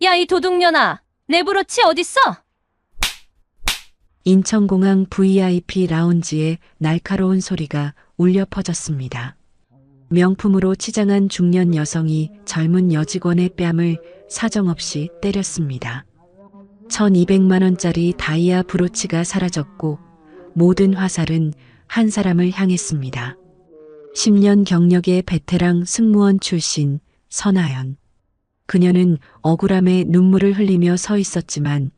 야, 이 도둑년아! 내 브로치 어딨어? 인천공항 VIP 라운지에 날카로운 소리가 울려 퍼졌습니다. 명품으로 치장한 중년 여성이 젊은 여직원의 뺨을 사정없이 때렸습니다. 1200만 원짜리 다이아 브로치가 사라졌고 모든 화살은 한 사람을 향했습니다. 10년 경력의 베테랑 승무원 출신 선아연. 그녀는 억울함에 눈물을 흘리며 서 있었지만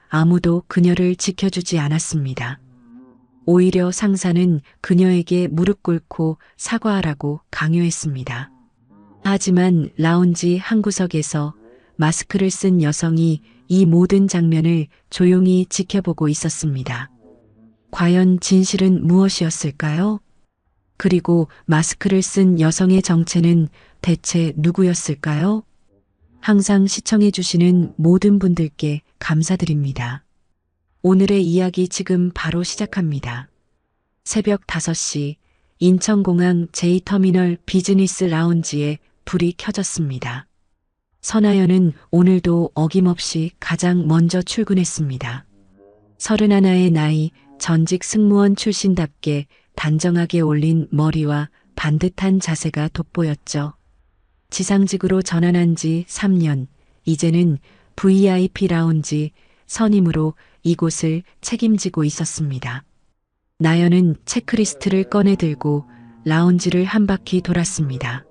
아무도 그녀를 지켜주지 않았습니다. 오히려 상사는 그녀에게 무릎 꿇고 사과하라고 강요했습니다. 하지만 라운지 한 구석에서 마스크를 쓴 여성이 이 모든 장면을 조용히 지켜보고 있었습니다. 과연 진실은 무엇이었을까요? 그리고 마스크를 쓴 여성의 정체는 대체 누구였을까요? 항상 시청해주시는 모든 분들께 감사드립니다. 오늘의 이야기 지금 바로 시작합니다. 새벽 5시 인천공항 J터미널 비즈니스 라운지에 불이 켜졌습니다. 선아연은 오늘도 어김없이 가장 먼저 출근했습니다. 31의 나이, 전직 승무원 출신답게 단정하게 올린 머리와 반듯한 자세가 돋보였죠. 지상직으로 전환한 지 3년, 이제는 VIP 라운지 선임으로 이곳을 책임지고 있었습니다. 나연은 체크리스트를 꺼내들고 라운지를 한 바퀴 돌았습니다.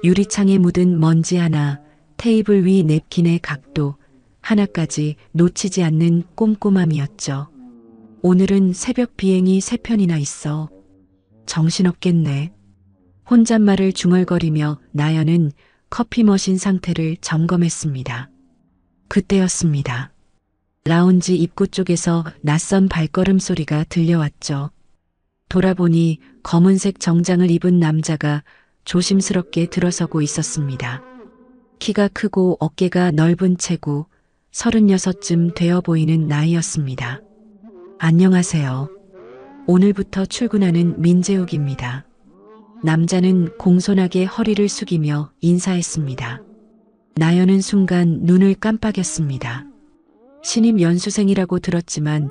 유리창에 묻은 먼지 하나, 테이블 위 냅킨의 각도, 하나까지 놓치지 않는 꼼꼼함이었죠. 오늘은 새벽 비행이 3편이나 있어. 정신없겠네. 혼잣말을 중얼거리며 나연은 커피 머신 상태를 점검했습니다. 그때였습니다. 라운지 입구 쪽에서 낯선 발걸음 소리가 들려왔죠. 돌아보니 검은색 정장을 입은 남자가 조심스럽게 들어서고 있었습니다. 키가 크고 어깨가 넓은 체구, 36쯤 되어 보이는 나이였습니다. 안녕하세요. 오늘부터 출근하는 민재욱입니다. 남자는 공손하게 허리를 숙이며 인사했습니다. 나연은 순간 눈을 깜빡였습니다. 신입 연수생이라고 들었지만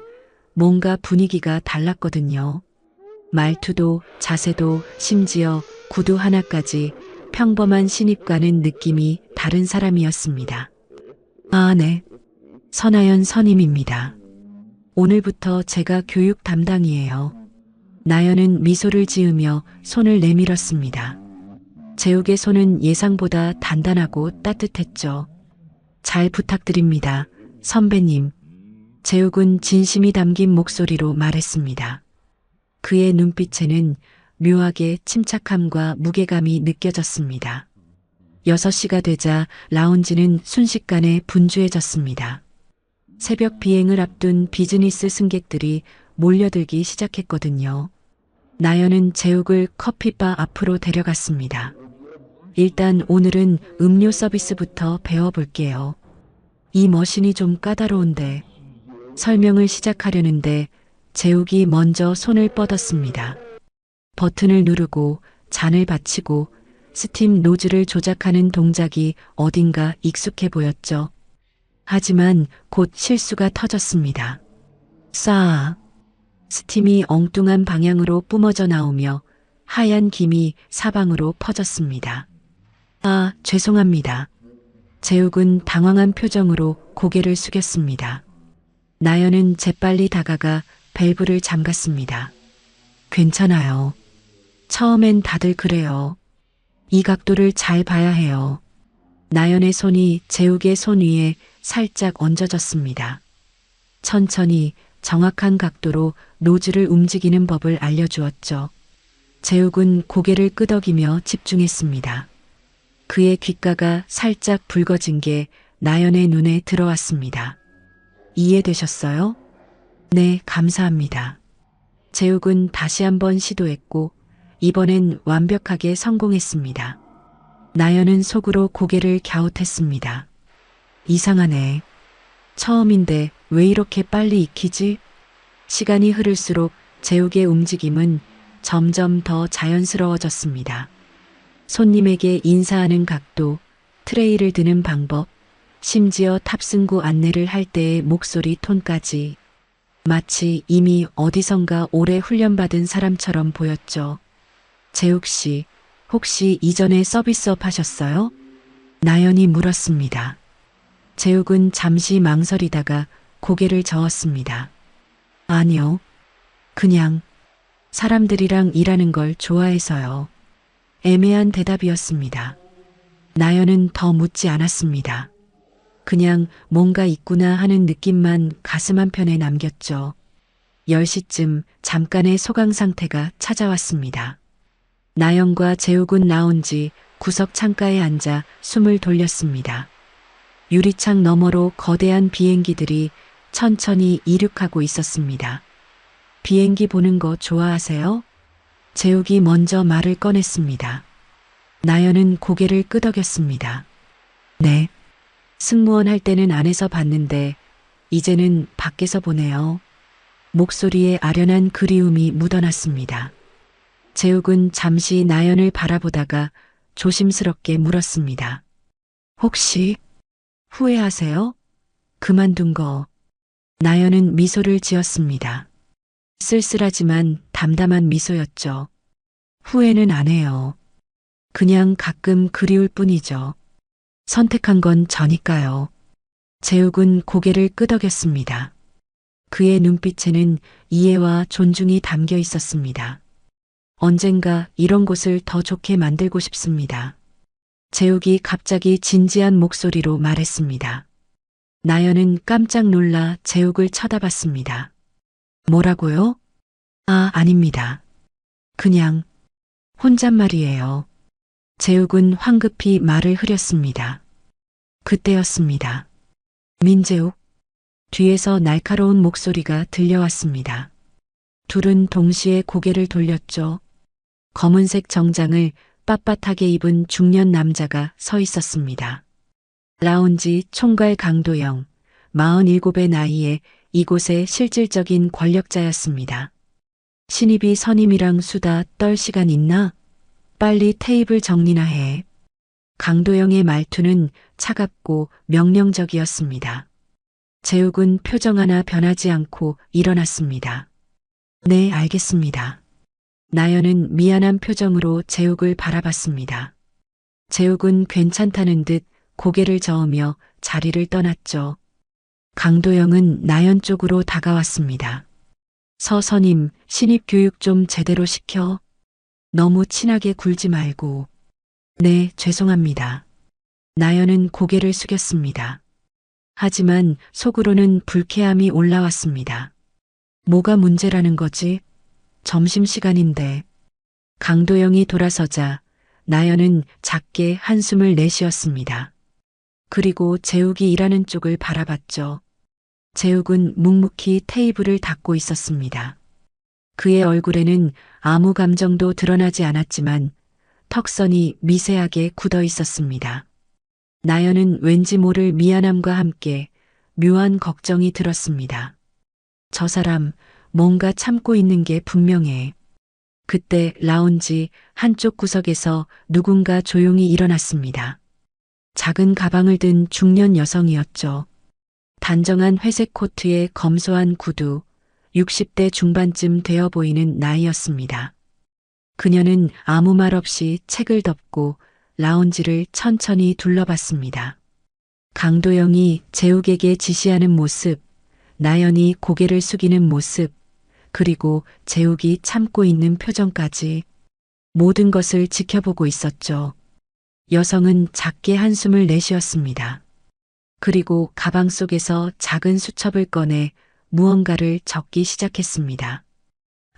뭔가 분위기가 달랐거든요. 말투도 자세도 심지어 구두 하나까지 평범한 신입과는 느낌이 다른 사람이었습니다. 아, 네. 선아연 선임입니다. 오늘부터 제가 교육 담당이에요. 나연은 미소를 지으며 손을 내밀었습니다. 재욱의 손은 예상보다 단단하고 따뜻했죠. 잘 부탁드립니다, 선배님. 재욱은 진심이 담긴 목소리로 말했습니다. 그의 눈빛에는 묘하게 침착함과 무게감이 느껴졌습니다. 6시가 되자 라운지는 순식간에 분주해졌습니다. 새벽 비행을 앞둔 비즈니스 승객들이 몰려들기 시작했거든요. 나연은 재욱을 커피바 앞으로 데려갔습니다. 일단 오늘은 음료 서비스부터 배워볼게요. 이 머신이 좀 까다로운데. 설명을 시작하려는데 재욱이 먼저 손을 뻗었습니다. 버튼을 누르고 잔을 받치고 스팀 노즐을 조작하는 동작이 어딘가 익숙해 보였죠. 하지만 곧 실수가 터졌습니다. 싸. 스팀이 엉뚱한 방향으로 뿜어져 나오며 하얀 김이 사방으로 퍼졌습니다. 아, 죄송합니다. 재욱은 당황한 표정으로 고개를 숙였습니다. 나연은 재빨리 다가가 밸브를 잠갔습니다. 괜찮아요. 처음엔 다들 그래요. 이 각도를 잘 봐야 해요. 나연의 손이 재욱의 손 위에 살짝 얹어졌습니다. 천천히 정확한 각도로 노즐을 움직이는 법을 알려주었죠. 재욱은 고개를 끄덕이며 집중했습니다. 그의 귓가가 살짝 붉어진 게 나연의 눈에 들어왔습니다. 이해되셨어요? 네, 감사합니다. 재욱은 다시 한번 시도했고 이번엔 완벽하게 성공했습니다. 나연은 속으로 고개를 갸웃했습니다. 이상하네. 처음인데 왜 이렇게 빨리 익히지? 시간이 흐를수록 재욱의 움직임은 점점 더 자연스러워졌습니다. 손님에게 인사하는 각도, 트레이를 드는 방법, 심지어 탑승구 안내를 할 때의 목소리 톤까지 마치 이미 어디선가 오래 훈련받은 사람처럼 보였죠. 재욱 씨, 혹시 이전에 서비스업 하셨어요? 나연이 물었습니다. 재욱은 잠시 망설이다가 고개를 저었습니다. 아니요. 그냥 사람들이랑 일하는 걸 좋아해서요. 애매한 대답이었습니다. 나연은 더 묻지 않았습니다. 그냥 뭔가 있구나 하는 느낌만 가슴 한편에 남겼죠. 10시쯤 잠깐의 소강 상태가 찾아왔습니다. 나연과 재욱은 라운지 구석 창가에 앉아 숨을 돌렸습니다. 유리창 너머로 거대한 비행기들이 천천히 이륙하고 있었습니다. 비행기 보는 거 좋아하세요? 재욱이 먼저 말을 꺼냈습니다. 나연은 고개를 끄덕였습니다. 네. 승무원 할 때는 안에서 봤는데 이제는 밖에서 보네요. 목소리에 아련한 그리움이 묻어났습니다. 재욱은 잠시 나연을 바라보다가 조심스럽게 물었습니다. 혹시 후회하세요? 그만둔 거. 나연은 미소를 지었습니다. 쓸쓸하지만 담담한 미소였죠. 후회는 안 해요. 그냥 가끔 그리울 뿐이죠. 선택한 건 저니까요. 재욱은 고개를 끄덕였습니다. 그의 눈빛에는 이해와 존중이 담겨 있었습니다. 언젠가 이런 곳을 더 좋게 만들고 싶습니다. 재욱이 갑자기 진지한 목소리로 말했습니다. 나연은 깜짝 놀라 재욱을 쳐다봤습니다. 뭐라고요? 아, 아닙니다. 그냥 혼잣말이에요. 재욱은 황급히 말을 흐렸습니다. 그때였습니다. 민재욱. 뒤에서 날카로운 목소리가 들려왔습니다. 둘은 동시에 고개를 돌렸죠. 검은색 정장을 빳빳하게 입은 중년 남자가 서 있었습니다. 라운지 총괄 강도영, 47의 나이에 이곳의 실질적인 권력자였습니다. 신입이 선임이랑 수다 떨 시간 있나? 빨리 테이블 정리나 해. 강도영의 말투는 차갑고 명령적이었습니다. 재욱은 표정 하나 변하지 않고 일어났습니다. 네, 알겠습니다. 나연은 미안한 표정으로 재욱을 바라봤습니다. 재욱은 괜찮다는 듯 고개를 저으며 자리를 떠났죠. 강도영은 나연 쪽으로 다가왔습니다. 서선임, 신입 교육 좀 제대로 시켜. 너무 친하게 굴지 말고. 네, 죄송합니다. 나연은 고개를 숙였습니다. 하지만 속으로는 불쾌함이 올라왔습니다. 뭐가 문제라는 거지? 점심시간인데. 강도영이 돌아서자 나연은 작게 한숨을 내쉬었습니다. 그리고 재욱이 일하는 쪽을 바라봤죠. 재욱은 묵묵히 테이블을 닦고 있었습니다. 그의 얼굴에는 아무 감정도 드러나지 않았지만 턱선이 미세하게 굳어 있었습니다. 나연은 왠지 모를 미안함과 함께 묘한 걱정이 들었습니다. 저 사람 뭔가 참고 있는 게 분명해. 그때 라운지 한쪽 구석에서 누군가 조용히 일어났습니다. 작은 가방을 든 중년 여성이었죠. 단정한 회색 코트에 검소한 구두, 60대 중반쯤 되어 보이는 나이였습니다. 그녀는 아무 말 없이 책을 덮고 라운지를 천천히 둘러봤습니다. 강도영이 재욱에게 지시하는 모습, 나연이 고개를 숙이는 모습, 그리고 재욱이 참고 있는 표정까지 모든 것을 지켜보고 있었죠. 여성은 작게 한숨을 내쉬었습니다. 그리고 가방 속에서 작은 수첩을 꺼내 무언가를 적기 시작했습니다.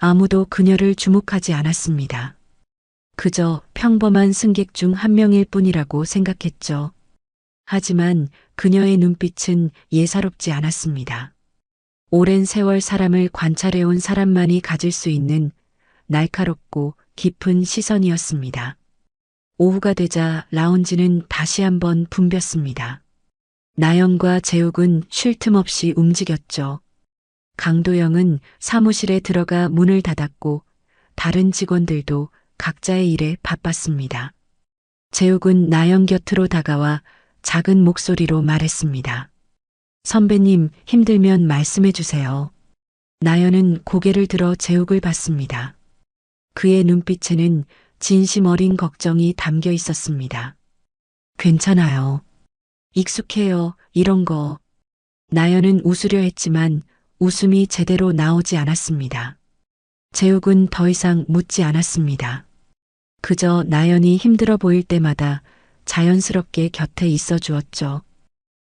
아무도 그녀를 주목하지 않았습니다. 그저 평범한 승객 중 한 명일 뿐이라고 생각했죠. 하지만 그녀의 눈빛은 예사롭지 않았습니다. 오랜 세월 사람을 관찰해온 사람만이 가질 수 있는 날카롭고 깊은 시선이었습니다. 오후가 되자 라운지는 다시 한번 붐볐습니다. 나연과 재욱은 쉴 틈 없이 움직였죠. 강도영은 사무실에 들어가 문을 닫았고 다른 직원들도 각자의 일에 바빴습니다. 재욱은 나연 곁으로 다가와 작은 목소리로 말했습니다. 선배님, 힘들면 말씀해 주세요. 나연은 고개를 들어 재욱을 봤습니다. 그의 눈빛에는 진심 어린 걱정이 담겨 있었습니다. 괜찮아요. 익숙해요, 이런 거. 나연은 웃으려 했지만 웃음이 제대로 나오지 않았습니다. 재욱은 더 이상 묻지 않았습니다. 그저 나연이 힘들어 보일 때마다 자연스럽게 곁에 있어 주었죠.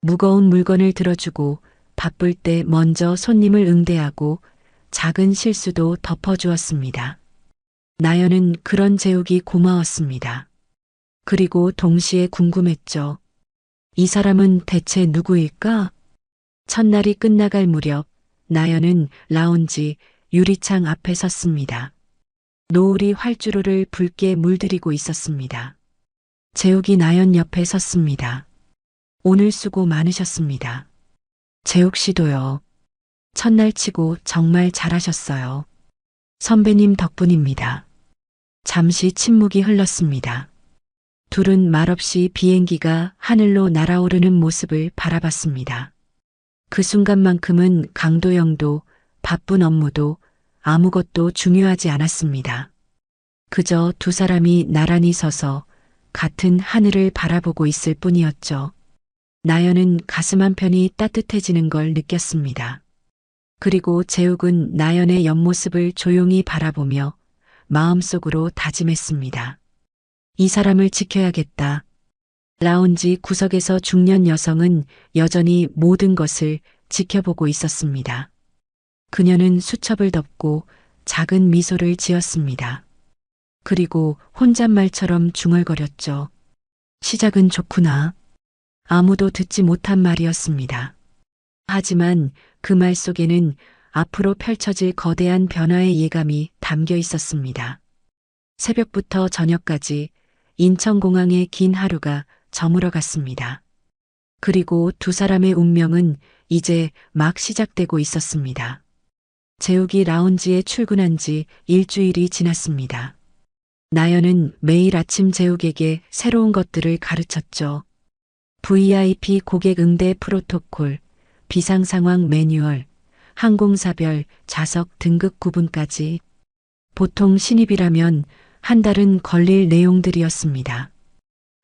무거운 물건을 들어주고 바쁠 때 먼저 손님을 응대하고 작은 실수도 덮어주었습니다. 나연은 그런 재욱이 고마웠습니다. 그리고 동시에 궁금했죠. 이 사람은 대체 누구일까? 첫날이 끝나갈 무렵 나연은 라운지 유리창 앞에 섰습니다. 노을이 활주로를 붉게 물들이고 있었습니다. 재욱이 나연 옆에 섰습니다. 오늘 수고 많으셨습니다. 재욱 씨도요. 첫날 치고 정말 잘하셨어요. 선배님 덕분입니다. 잠시 침묵이 흘렀습니다. 둘은 말없이 비행기가 하늘로 날아오르는 모습을 바라봤습니다. 그 순간만큼은 강도영도 바쁜 업무도 아무것도 중요하지 않았습니다. 그저 두 사람이 나란히 서서 같은 하늘을 바라보고 있을 뿐이었죠. 나연은 가슴 한편이 따뜻해지는 걸 느꼈습니다. 그리고 재욱은 나연의 옆모습을 조용히 바라보며 마음속으로 다짐했습니다. 이 사람을 지켜야겠다. 라운지 구석에서 중년 여성은 여전히 모든 것을 지켜보고 있었습니다. 그녀는 수첩을 덮고 작은 미소를 지었습니다. 그리고 혼잣말처럼 중얼거렸죠. 시작은 좋구나. 아무도 듣지 못한 말이었습니다. 하지만 그 말 속에는 앞으로 펼쳐질 거대한 변화의 예감이 담겨 있었습니다. 새벽부터 저녁까지 인천공항의 긴 하루가 저물어 갔습니다. 그리고 두 사람의 운명은 이제 막 시작되고 있었습니다. 재욱이 라운지에 출근한 지 일주일이 지났습니다. 나연은 매일 아침 재욱에게 새로운 것들을 가르쳤죠. VIP 고객 응대 프로토콜, 비상상황 매뉴얼, 항공사별 좌석 등급 구분까지. 보통 신입이라면 한 달은 걸릴 내용들이었습니다.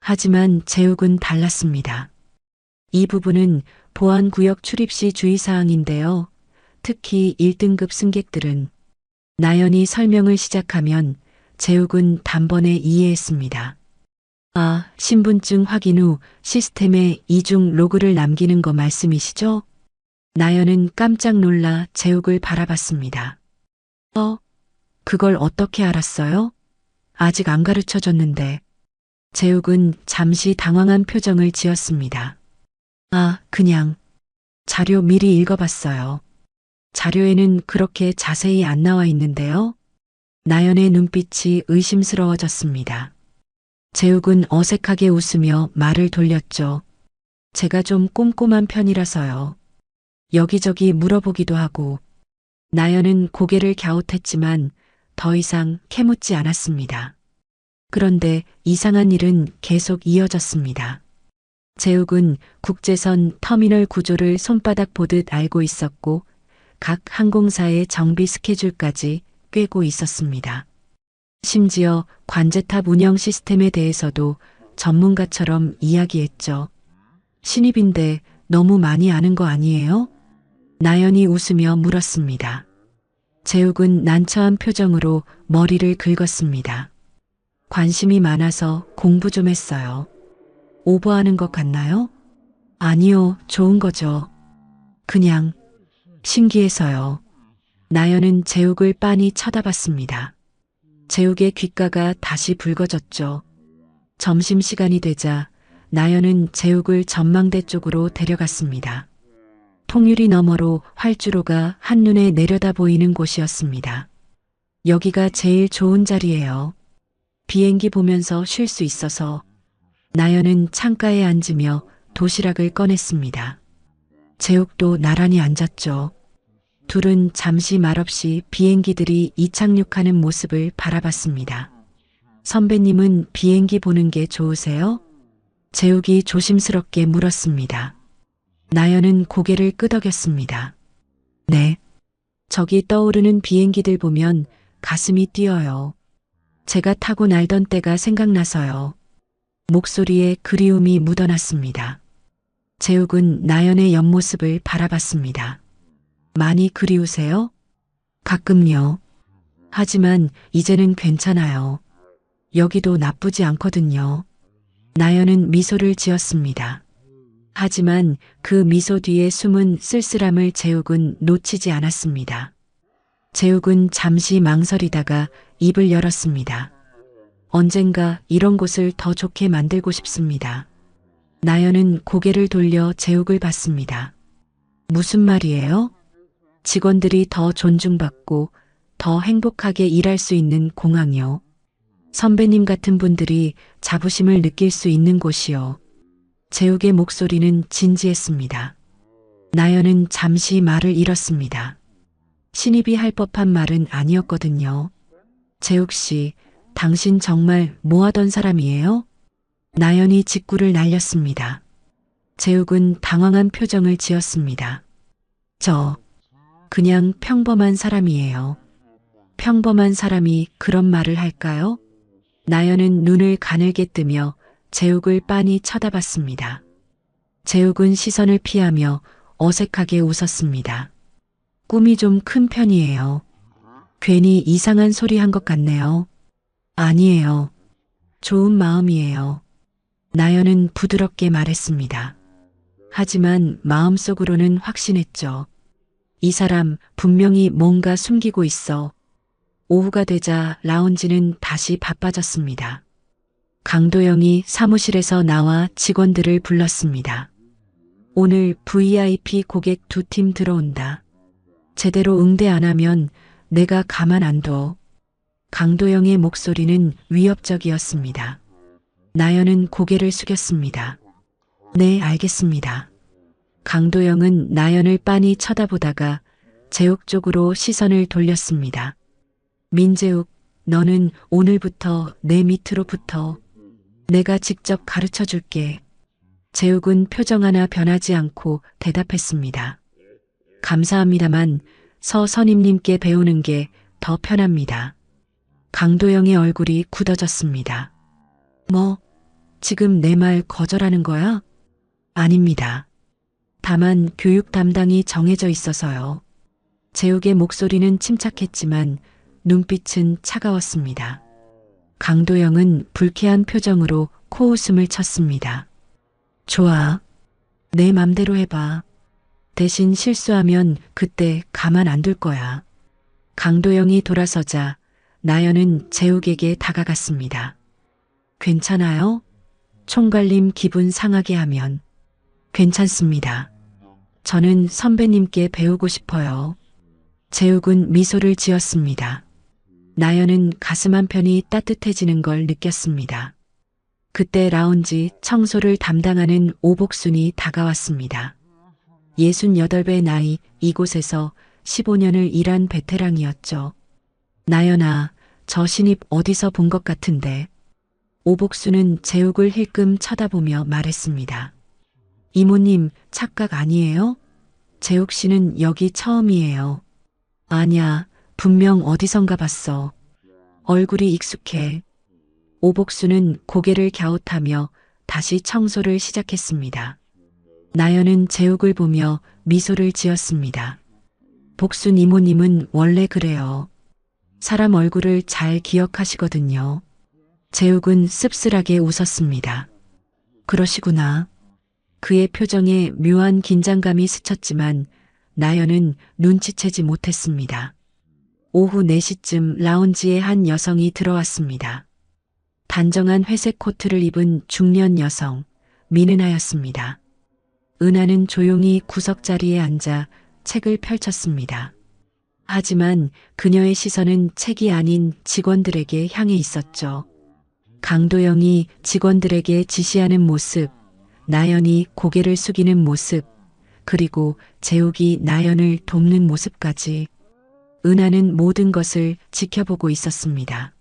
하지만 재욱은 달랐습니다. 이 부분은 보안구역 출입 시 주의사항인데요. 특히 1등급 승객들은. 나연이 설명을 시작하면 재욱은 단번에 이해했습니다. 아, 신분증 확인 후 시스템에 이중 로그를 남기는 거 말씀이시죠? 나연은 깜짝 놀라 재욱을 바라봤습니다. 그걸 어떻게 알았어요? 아직 안 가르쳐 줬는데. 재욱은 잠시 당황한 표정을 지었습니다. 아, 그냥 자료 미리 읽어봤어요. 자료에는 그렇게 자세히 안 나와 있는데요. 나연의 눈빛이 의심스러워졌습니다. 재욱은 어색하게 웃으며 말을 돌렸죠. 제가 좀 꼼꼼한 편이라서요. 여기저기 물어보기도 하고. 나연은 고개를 갸웃했지만 더 이상 캐묻지 않았습니다. 그런데 이상한 일은 계속 이어졌습니다. 재욱은 국제선 터미널 구조를 손바닥 보듯 알고 있었고 각 항공사의 정비 스케줄까지 꿰고 있었습니다. 심지어 관제탑 운영 시스템에 대해서도 전문가처럼 이야기했죠. 신입인데 너무 많이 아는 거 아니에요? 나연이 웃으며 물었습니다. 재욱은 난처한 표정으로 머리를 긁었습니다. 관심이 많아서 공부 좀 했어요. 오버하는 것 같나요? 아니요, 좋은 거죠. 그냥 신기해서요. 나연은 재욱을 빤히 쳐다봤습니다. 재욱의 귓가가 다시 붉어졌죠. 점심시간이 되자 나연은 재욱을 전망대 쪽으로 데려갔습니다. 통유리 너머로 활주로가 한눈에 내려다 보이는 곳이었습니다. 여기가 제일 좋은 자리예요. 비행기 보면서 쉴 수 있어서. 나연은 창가에 앉으며 도시락을 꺼냈습니다. 재욱도 나란히 앉았죠. 둘은 잠시 말없이 비행기들이 이착륙하는 모습을 바라봤습니다. 선배님은 비행기 보는 게 좋으세요? 재욱이 조심스럽게 물었습니다. 나연은 고개를 끄덕였습니다. 네. 저기 떠오르는 비행기들 보면 가슴이 뛰어요. 제가 타고 날던 때가 생각나서요. 목소리에 그리움이 묻어났습니다. 재욱은 나연의 옆모습을 바라봤습니다. 많이 그리우세요? 가끔요. 하지만 이제는 괜찮아요. 여기도 나쁘지 않거든요. 나연은 미소를 지었습니다. 하지만 그 미소 뒤에 숨은 쓸쓸함을 재욱은 놓치지 않았습니다. 재욱은 잠시 망설이다가 입을 열었습니다. 언젠가 이런 곳을 더 좋게 만들고 싶습니다. 나연은 고개를 돌려 재욱을 봤습니다. 무슨 말이에요? 직원들이 더 존중받고 더 행복하게 일할 수 있는 공항이요. 선배님 같은 분들이 자부심을 느낄 수 있는 곳이요. 재욱의 목소리는 진지했습니다. 나연은 잠시 말을 잃었습니다. 신입이 할 법한 말은 아니었거든요. 재욱 씨, 당신 정말 뭐하던 사람이에요? 나연이 직구를 날렸습니다. 재욱은 당황한 표정을 지었습니다. 저, 그냥 평범한 사람이에요. 평범한 사람이 그런 말을 할까요? 나연은 눈을 가늘게 뜨며 재욱을 빤히 쳐다봤습니다. 재욱은 시선을 피하며 어색하게 웃었습니다. 꿈이 좀 큰 편이에요. 괜히 이상한 소리 한 것 같네요. 아니에요. 좋은 마음이에요. 나연은 부드럽게 말했습니다. 하지만 마음속으로는 확신했죠. 이 사람 분명히 뭔가 숨기고 있어. 오후가 되자 라운지는 다시 바빠졌습니다. 강도영이 사무실에서 나와 직원들을 불렀습니다. 오늘 VIP 고객 2팀 들어온다. 제대로 응대 안 하면 내가 가만 안 둬. 강도영의 목소리는 위협적이었습니다. 나연은 고개를 숙였습니다. 네, 알겠습니다. 강도영은 나연을 빤히 쳐다보다가 재욱 쪽으로 시선을 돌렸습니다. 민재욱, 너는 오늘부터 내 밑으로 붙어. 내가 직접 가르쳐 줄게. 재욱은 표정 하나 변하지 않고 대답했습니다. 감사합니다만 서 선임님께 배우는 게 더 편합니다. 강도영의 얼굴이 굳어졌습니다. 뭐, 지금 내 말 거절하는 거야? 아닙니다. 다만 교육 담당이 정해져 있어서요. 재욱의 목소리는 침착했지만 눈빛은 차가웠습니다. 강도영은 불쾌한 표정으로 코웃음을 쳤습니다. 좋아. 내 맘대로 해봐. 대신 실수하면 그때 가만 안 둘 거야. 강도영이 돌아서자 나연은 재욱에게 다가갔습니다. 괜찮아요? 총괄님 기분 상하게 하면. 괜찮습니다. 저는 선배님께 배우고 싶어요. 재욱은 미소를 지었습니다. 나연은 가슴 한편이 따뜻해지는 걸 느꼈습니다. 그때 라운지 청소를 담당하는 오복순이 다가왔습니다. 68배 나이 이곳에서 15년을 일한 베테랑이었죠. 나연아, 저 신입 어디서 본 것 같은데. 오복순은 재욱을 힐끔 쳐다보며 말했습니다. 이모님, 착각 아니에요? 재욱 씨는 여기 처음이에요. 아냐, 분명 어디선가 봤어. 얼굴이 익숙해. 오복순은 고개를 갸웃하며 다시 청소를 시작했습니다. 나연은 재욱을 보며 미소를 지었습니다. 복순 이모님은 원래 그래요. 사람 얼굴을 잘 기억하시거든요. 재욱은 씁쓸하게 웃었습니다. 그러시구나. 그의 표정에 묘한 긴장감이 스쳤지만 나연은 눈치채지 못했습니다. 오후 4시쯤 라운지에 한 여성이 들어왔습니다. 단정한 회색 코트를 입은 중년 여성, 민은하였습니다. 은하는 조용히 구석자리에 앉아 책을 펼쳤습니다. 하지만 그녀의 시선은 책이 아닌 직원들에게 향해 있었죠. 강도영이 직원들에게 지시하는 모습, 나연이 고개를 숙이는 모습, 그리고 재욱이 나연을 돕는 모습까지 은하는 모든 것을 지켜보고 있었습니다.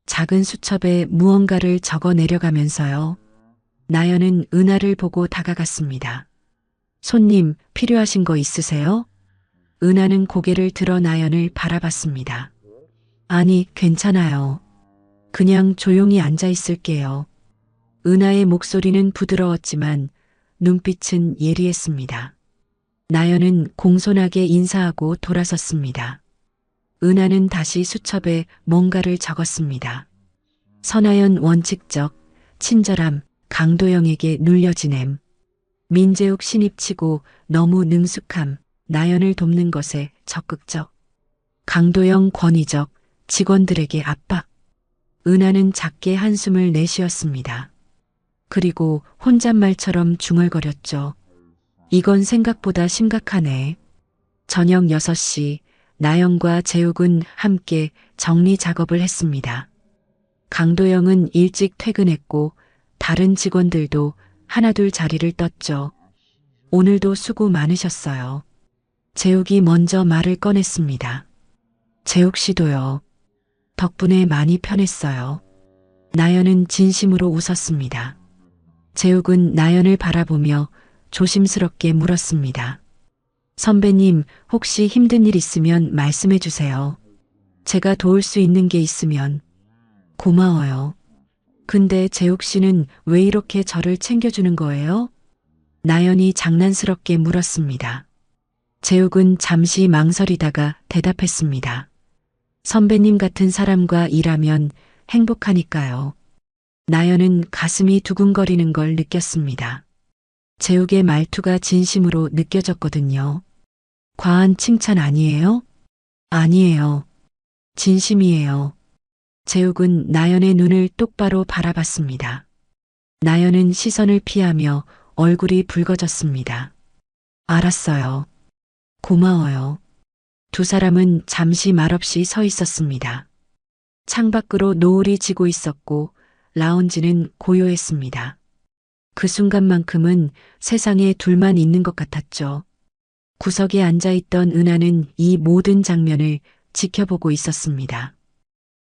작은 수첩에 무언가를 적어 내려가면서요. 나연은 은하를 보고 다가갔습니다. 손님, 필요하신 거 있으세요? 은하는 고개를 들어 나연을 바라봤습니다. 아니, 괜찮아요. 그냥 조용히 앉아 있을게요. 은하의 목소리는 부드러웠지만 눈빛은 예리했습니다. 나연은 공손하게 인사하고 돌아섰습니다. 은하는 다시 수첩에 뭔가를 적었습니다. 선하연 원칙적, 친절함, 강도영에게 눌려지냄. 민재욱 신입치고 너무 능숙함, 나연을 돕는 것에 적극적. 강도영 권위적, 직원들에게 압박. 은하는 작게 한숨을 내쉬었습니다. 그리고 혼잣말처럼 중얼거렸죠. 이건 생각보다 심각하네. 저녁 6시 나연과 재욱은 함께 정리 작업을 했습니다. 강도영은 일찍 퇴근했고 다른 직원들도 하나둘 자리를 떴죠. 오늘도 수고 많으셨어요. 재욱이 먼저 말을 꺼냈습니다. 재욱 씨도요. 덕분에 많이 편했어요. 나연은 진심으로 웃었습니다. 재욱은 나연을 바라보며 조심스럽게 물었습니다. 선배님, 혹시 힘든 일 있으면 말씀해 주세요. 제가 도울 수 있는 게 있으면. 고마워요. 근데 재욱 씨는 왜 이렇게 저를 챙겨주는 거예요? 나연이 장난스럽게 물었습니다. 재욱은 잠시 망설이다가 대답했습니다. 선배님 같은 사람과 일하면 행복하니까요. 나연은 가슴이 두근거리는 걸 느꼈습니다. 재욱의 말투가 진심으로 느껴졌거든요. 과한 칭찬 아니에요? 아니에요. 진심이에요. 재욱은 나연의 눈을 똑바로 바라봤습니다. 나연은 시선을 피하며 얼굴이 붉어졌습니다. 알았어요. 고마워요. 두 사람은 잠시 말없이 서 있었습니다. 창밖으로 노을이 지고 있었고 라운지는 고요했습니다. 그 순간만큼은 세상에 둘만 있는 것 같았죠. 구석에 앉아있던 은하는 이 모든 장면을 지켜보고 있었습니다.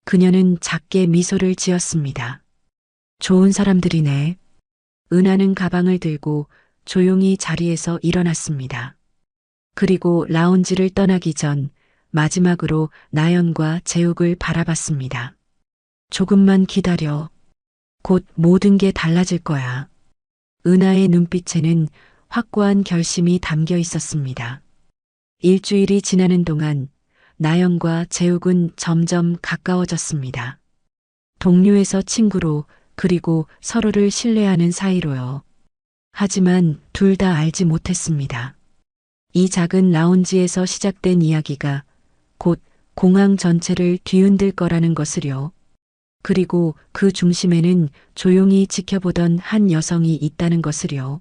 그녀는 작게 미소를 지었습니다. 좋은 사람들이네. 은하는 가방을 들고 조용히 자리에서 일어났습니다. 그리고 라운지를 떠나기 전 마지막으로 나연과 재욱을 바라봤습니다. 조금만 기다려. 곧 모든 게 달라질 거야. 은하의 눈빛에는 확고한 결심이 담겨 있었습니다. 일주일이 지나는 동안 나연과 재욱은 점점 가까워졌습니다. 동료에서 친구로 그리고 서로를 신뢰하는 사이로요. 하지만 둘 다 알지 못했습니다. 이 작은 라운지에서 시작된 이야기가 곧 공항 전체를 뒤흔들 거라는 것을요. 그리고 그 중심에는 조용히 지켜보던 한 여성이 있다는 것을요.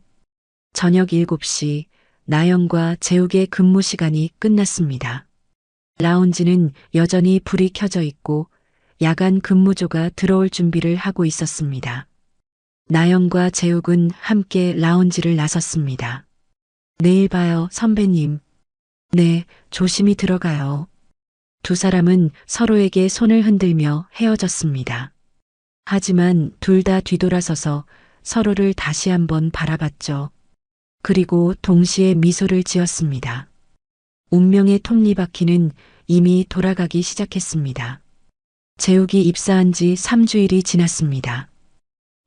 저녁 7시 나연과 재욱의 근무 시간이 끝났습니다. 라운지는 여전히 불이 켜져 있고 야간 근무조가 들어올 준비를 하고 있었습니다. 나연과 재욱은 함께 라운지를 나섰습니다. 내일 봐요, 선배님. 네, 조심히 들어가요. 두 사람은 서로에게 손을 흔들며 헤어졌습니다. 하지만 둘 다 뒤돌아서서 서로를 다시 한번 바라봤죠. 그리고 동시에 미소를 지었습니다. 운명의 톱니바퀴는 이미 돌아가기 시작했습니다. 재욱이 입사한 지 3주일이 지났습니다.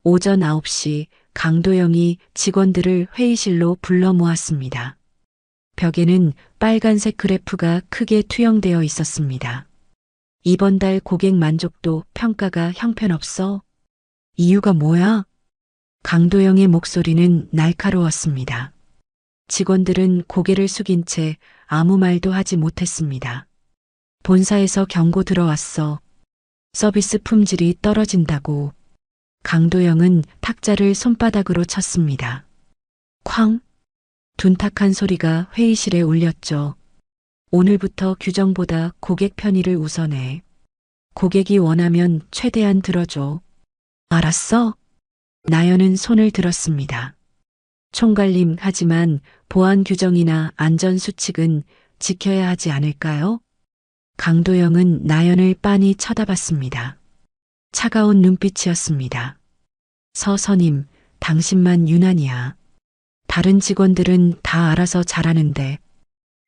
오전 9시 강도영이 직원들을 회의실로 불러 모았습니다. 벽에는 빨간색 그래프가 크게 투영되어 있었습니다. 이번 달 고객 만족도 평가가 형편없어? 이유가 뭐야? 강도영의 목소리는 날카로웠습니다. 직원들은 고개를 숙인 채 아무 말도 하지 못했습니다. 본사에서 경고 들어왔어. 서비스 품질이 떨어진다고. 강도영은 탁자를 손바닥으로 쳤습니다. 쾅! 둔탁한 소리가 회의실에 울렸죠. 오늘부터 규정보다 고객 편의를 우선해. 고객이 원하면 최대한 들어줘. 알았어? 나연은 손을 들었습니다. 총괄님, 하지만 보안 규정이나 안전 수칙은 지켜야 하지 않을까요? 강도영은 나연을 빤히 쳐다봤습니다. 차가운 눈빛이었습니다. 서선임, 당신만 유난이야. 다른 직원들은 다 알아서 잘하는데.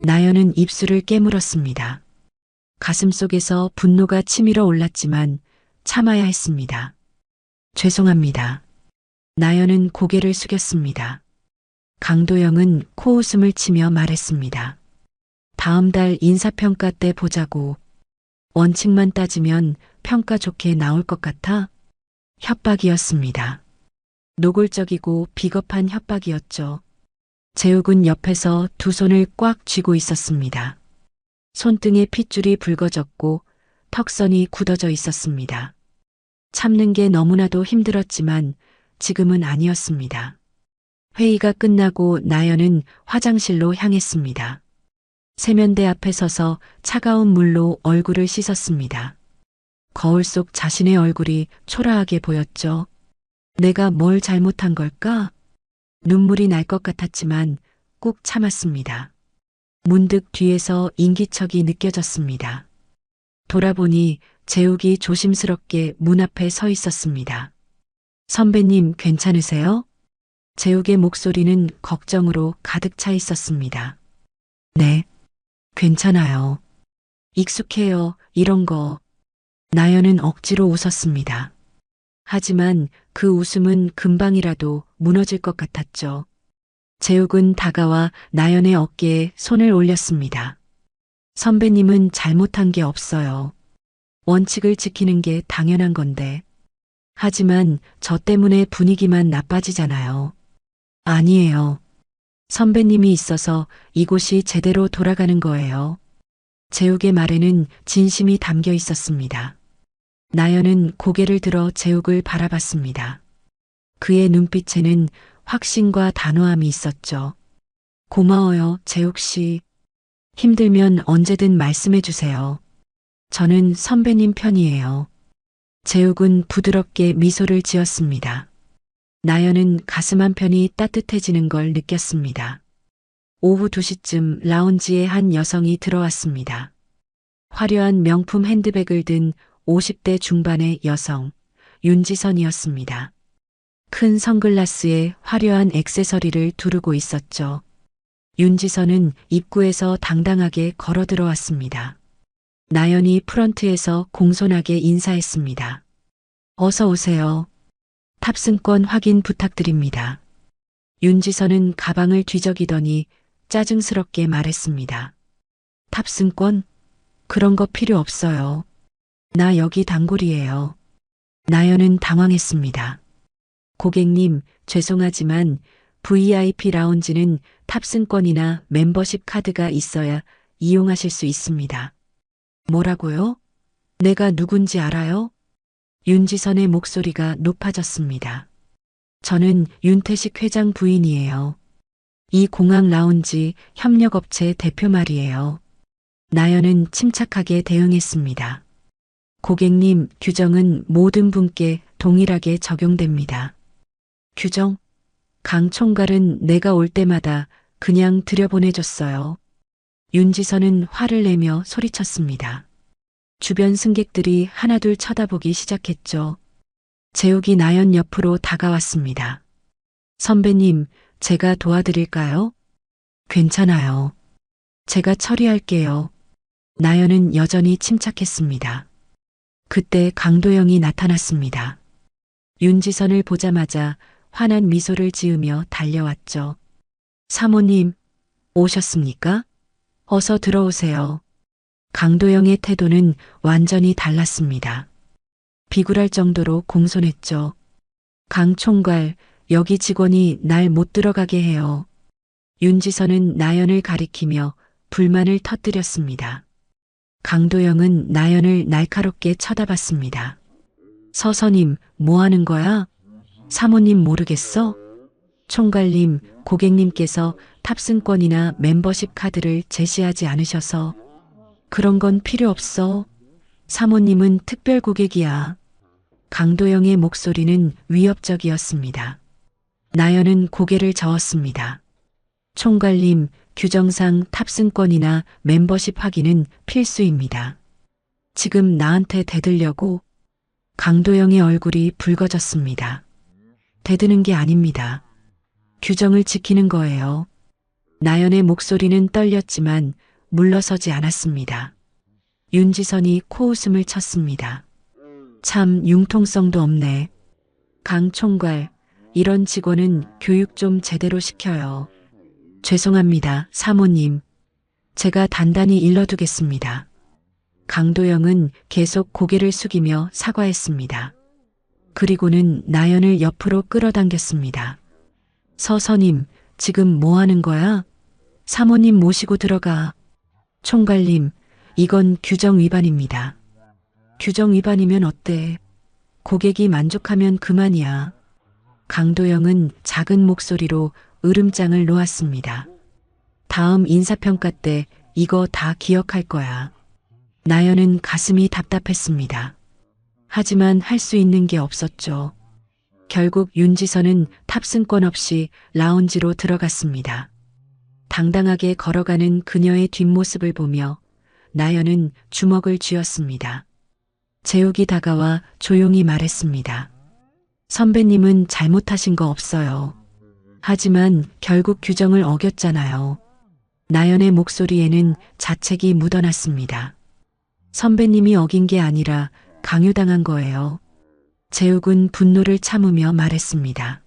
나연은 입술을 깨물었습니다. 가슴속에서 분노가 치밀어 올랐지만 참아야 했습니다. 죄송합니다. 나연은 고개를 숙였습니다. 강도영은 코웃음을 치며 말했습니다. 다음 달 인사평가 때 보자고. 원칙만 따지면 평가 좋게 나올 것 같아? 협박이었습니다. 노골적이고 비겁한 협박이었죠. 재욱은 옆에서 두 손을 꽉 쥐고 있었습니다. 손등에 핏줄이 붉어졌고 턱선이 굳어져 있었습니다. 참는 게 너무나도 힘들었지만 지금은 아니었습니다. 회의가 끝나고 나연은 화장실로 향했습니다. 세면대 앞에 서서 차가운 물로 얼굴을 씻었습니다. 거울 속 자신의 얼굴이 초라하게 보였죠. 내가 뭘 잘못한 걸까? 눈물이 날 것 같았지만 꾹 참았습니다. 문득 뒤에서 인기척이 느껴졌습니다. 돌아보니 재욱이 조심스럽게 문 앞에 서 있었습니다. 선배님 괜찮으세요? 재욱의 목소리는 걱정으로 가득 차 있었습니다. 네, 괜찮아요. 익숙해요, 이런 거. 나연은 억지로 웃었습니다. 하지만 그 웃음은 금방이라도 무너질 것 같았죠. 재욱은 다가와 나연의 어깨에 손을 올렸습니다. 선배님은 잘못한 게 없어요. 원칙을 지키는 게 당연한 건데. 하지만 저 때문에 분위기만 나빠지잖아요. 아니에요. 선배님이 있어서 이곳이 제대로 돌아가는 거예요. 재욱의 말에는 진심이 담겨 있었습니다. 나연은 고개를 들어 재욱을 바라봤습니다. 그의 눈빛에는 확신과 단호함이 있었죠. 고마워요, 재욱 씨. 힘들면 언제든 말씀해 주세요. 저는 선배님 편이에요. 재욱은 부드럽게 미소를 지었습니다. 나연은 가슴 한편이 따뜻해지는 걸 느꼈습니다. 오후 2시쯤 라운지에 한 여성이 들어왔습니다. 화려한 명품 핸드백을 든 50대 중반의 여성, 윤지선이었습니다. 큰 선글라스에 화려한 액세서리를 두르고 있었죠. 윤지선은 입구에서 당당하게 걸어 들어왔습니다. 나연이 프런트에서 공손하게 인사했습니다. 어서 오세요. 탑승권 확인 부탁드립니다. 윤지선은 가방을 뒤적이더니 짜증스럽게 말했습니다. 탑승권? 그런 거 필요 없어요. 나 여기 단골이에요. 나연은 당황했습니다. 고객님, 죄송하지만 VIP 라운지는 탑승권이나 멤버십 카드가 있어야 이용하실 수 있습니다. 뭐라고요? 내가 누군지 알아요? 윤지선의 목소리가 높아졌습니다. 저는 윤태식 회장 부인이에요. 이 공항 라운지 협력업체 대표 말이에요. 나연은 침착하게 대응했습니다. 고객님, 규정은 모든 분께 동일하게 적용됩니다. 규정? 강 총괄은 내가 올 때마다 그냥 들여보내줬어요. 윤지선은 화를 내며 소리쳤습니다. 주변 승객들이 하나둘 쳐다보기 시작했죠. 재욱이 나연 옆으로 다가왔습니다. 선배님, 제가 도와드릴까요? 괜찮아요. 제가 처리할게요. 나연은 여전히 침착했습니다. 그때 강도영이 나타났습니다. 윤지선을 보자마자 환한 미소를 지으며 달려왔죠. 사모님, 오셨습니까? 어서 들어오세요. 강도영의 태도는 완전히 달랐습니다. 비굴할 정도로 공손했죠. 강 총괄, 여기 직원이 날 못 들어가게 해요. 윤지선은 나연을 가리키며 불만을 터뜨렸습니다. 강도영은 나연을 날카롭게 쳐다봤습니다. 서서님, 뭐 하는 거야? 사모님 모르겠어? 총괄님, 고객님께서 탑승권이나 멤버십 카드를 제시하지 않으셔서 그런 건 필요 없어. 사모님은 특별 고객이야. 강도영의 목소리는 위협적이었습니다. 나연은 고개를 저었습니다. 총괄님, 규정상 탑승권이나 멤버십 확인은 필수입니다. 지금 나한테 대들려고? 강도영의 얼굴이 붉어졌습니다. 대드는 게 아닙니다. 규정을 지키는 거예요. 나연의 목소리는 떨렸지만 물러서지 않았습니다. 윤지선이 코웃음을 쳤습니다. 참 융통성도 없네. 강 총괄, 이런 직원은 교육 좀 제대로 시켜요. 죄송합니다, 사모님. 제가 단단히 일러두겠습니다. 강도영은 계속 고개를 숙이며 사과했습니다. 그리고는 나연을 옆으로 끌어당겼습니다. 서선임, 지금 뭐 하는 거야? 사모님 모시고 들어가. 총괄님, 이건 규정 위반입니다. 규정 위반이면 어때? 고객이 만족하면 그만이야. 강도영은 작은 목소리로 으름장을 놓았습니다. 다음 인사평가 때 이거 다 기억할 거야. 나연은 가슴이 답답했습니다. 하지만 할 수 있는 게 없었죠. 결국 윤지선은 탑승권 없이 라운지로 들어갔습니다. 당당하게 걸어가는 그녀의 뒷모습을 보며 나연은 주먹을 쥐었습니다. 재욱이 다가와 조용히 말했습니다. 선배님은 잘못하신 거 없어요. 하지만 결국 규정을 어겼잖아요. 나연의 목소리에는 자책이 묻어났습니다. 선배님이 어긴 게 아니라 강요당한 거예요. 재욱은 분노를 참으며 말했습니다.